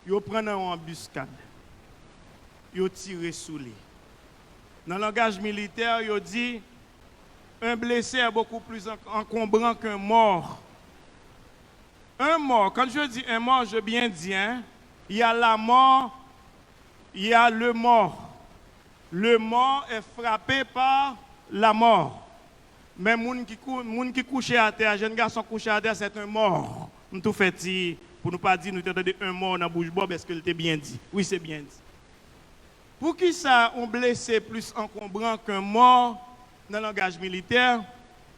il prend une embuscade. Il tire sous lui. Dans le langage militaire, il dit un blessé est beaucoup plus encombrant qu'un mort. Un mort, quand je dis un mort, je bien dis, hein, il y a la mort, il y a le mort. Le mort est frappé par la mort. Mais moun qui couche à terre, jeune garçon couché à terre, c'est un mort. Nous tout fait pour ne pas dire nous t'entendons un mort dans la bouche bob, est-ce que t'es bien dit? Oui, c'est bien dit. Pour qui ça on blessé plus encombrant qu'un mort dans le langage militaire?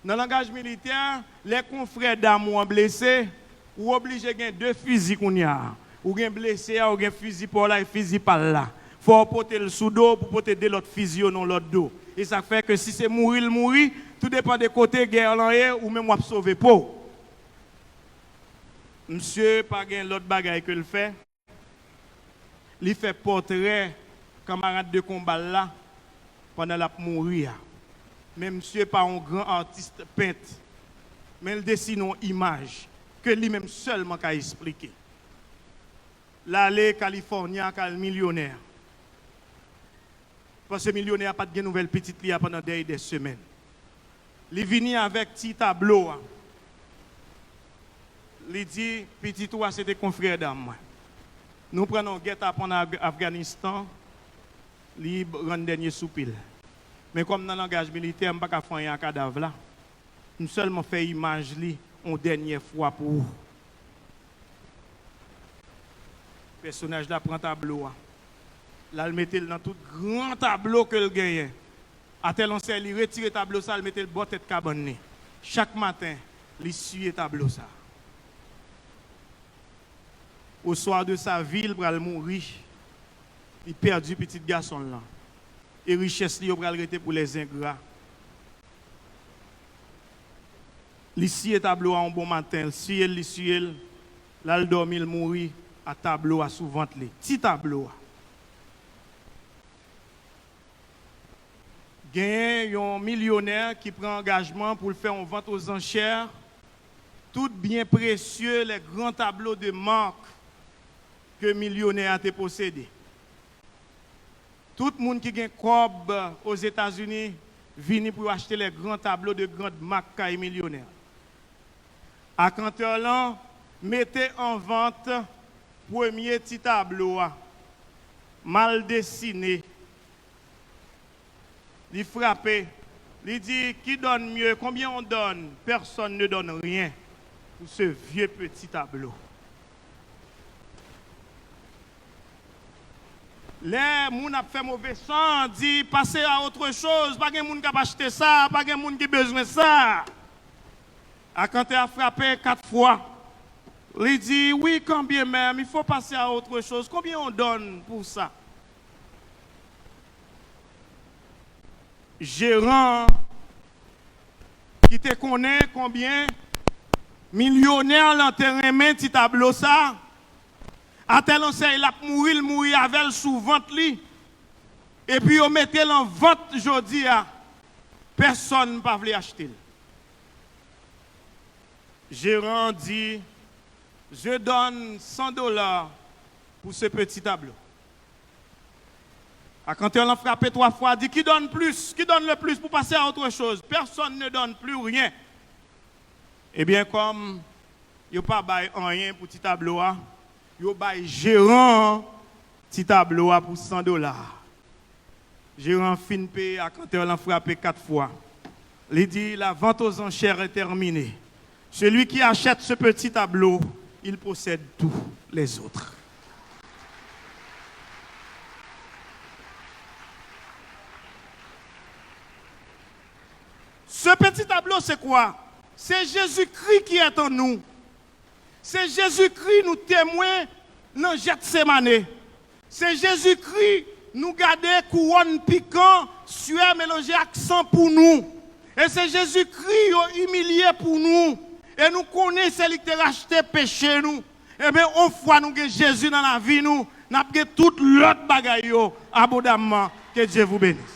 Dans le langage militaire, les confrères d'amour blessés, ou obligé de gagner 2 fusils qu'on y a. Ou gen blessé, ou gen fusil par là et fusil par là. Faut porter le sous dos pour porter de l'autre fusil dans l'autre dos. Et ça fait que si c'est mourir, tout dépend des côtés guerre là ou même sauver pour. Monsieur pas gen l'autre bagaille que le fait. Il fait portrait camarade de combat là pendant la mourir. Mais monsieur pas un grand artiste peintre. Mais il dessine une image que lui-même seulement qu'a expliquer. L'aller californien quel millionnaire. Parce que le millionnaire n'a pas de nouvelles petites liées pendant des semaines. Il vient avec petit tableau. Il dit, petit toi, c'est des confrères d'âme. Nous prenons guet-apens en Afghanistan, il rend dernier soupil. Mais comme dans le langage militaire, je ne peux pas faire un cadavre là. Nous seulement fait image une dernière fois pour vous. Le personnage là prend tableau. Là, il mettait dans tout grand tableau que le gagne. À tel on sait, il retire le tableau ça, il mettait le bord tête cabane. Chaque matin, il suit le tableau ça. Au soir de sa vie, il va mourir. Il perd du petit garçon là. Et richesse, il va arrêter pour les ingrats. Il suit le tableau un bon matin, il suit, là, il dormit, il mourit. À tableau à souvent les petit tableau. Il y a un millionnaire qui prend engagement pour faire une vente aux enchères. Tout bien précieux, les grands tableaux de marque que le millionnaire a possédé. Tout le monde qui a un cob aux États-Unis vient pour acheter les grands tableaux de grandes marques et millionnaires. À Canterland, mettez en vente premier petit tableau, mal dessiné. Il frappe, il dit qui donne mieux, combien on donne? Personne ne donne rien pour ce vieux petit tableau. Les gens qui ont fait mauvais sang disent passez à autre chose, pas de gens qui ont acheté ça, pas de gens qui ont besoin de ça. Quand il a frappé 4 fois, il dit, oui, combien même, il faut passer à autre chose. Combien on donne pour ça? Gérant, qui te connaît combien? Millionnaire l'enterrement, petit tableau ça. À tel enseigne, il a mourir avec sous vente li. Et puis on mettait en vente aujourd'hui. Personne ne peut acheter. Gérant dit, je donne $100 pour ce petit tableau. Quand on l'a frappé 3 fois, il dit qui donne plus? Qui donne le plus pour passer à autre chose? Personne ne donne plus rien. Eh bien, comme il n'y a pas rien pour petit tableau, il y a gérant petit tableau pour $100. Gérant fin payé quand on l'a frappé 4 fois. Il dit, la vente aux enchères est terminée. Celui qui achète ce petit tableau, il possède tous les autres. Ce petit tableau, c'est quoi? C'est Jésus-Christ qui est en nous. C'est Jésus-Christ nous témoin dans Gethsémane. C'est Jésus-Christ nous garder couronne piquant, sueur mélangé avec sang pour nous. Et c'est Jésus-Christ humilié pour nous. Et nous connaissons celui qui a racheté péché nous. Et bien, on fois nous avons Jésus dans la vie nous, nous avons tout l'autre bagaille abondamment. Que Dieu vous bénisse.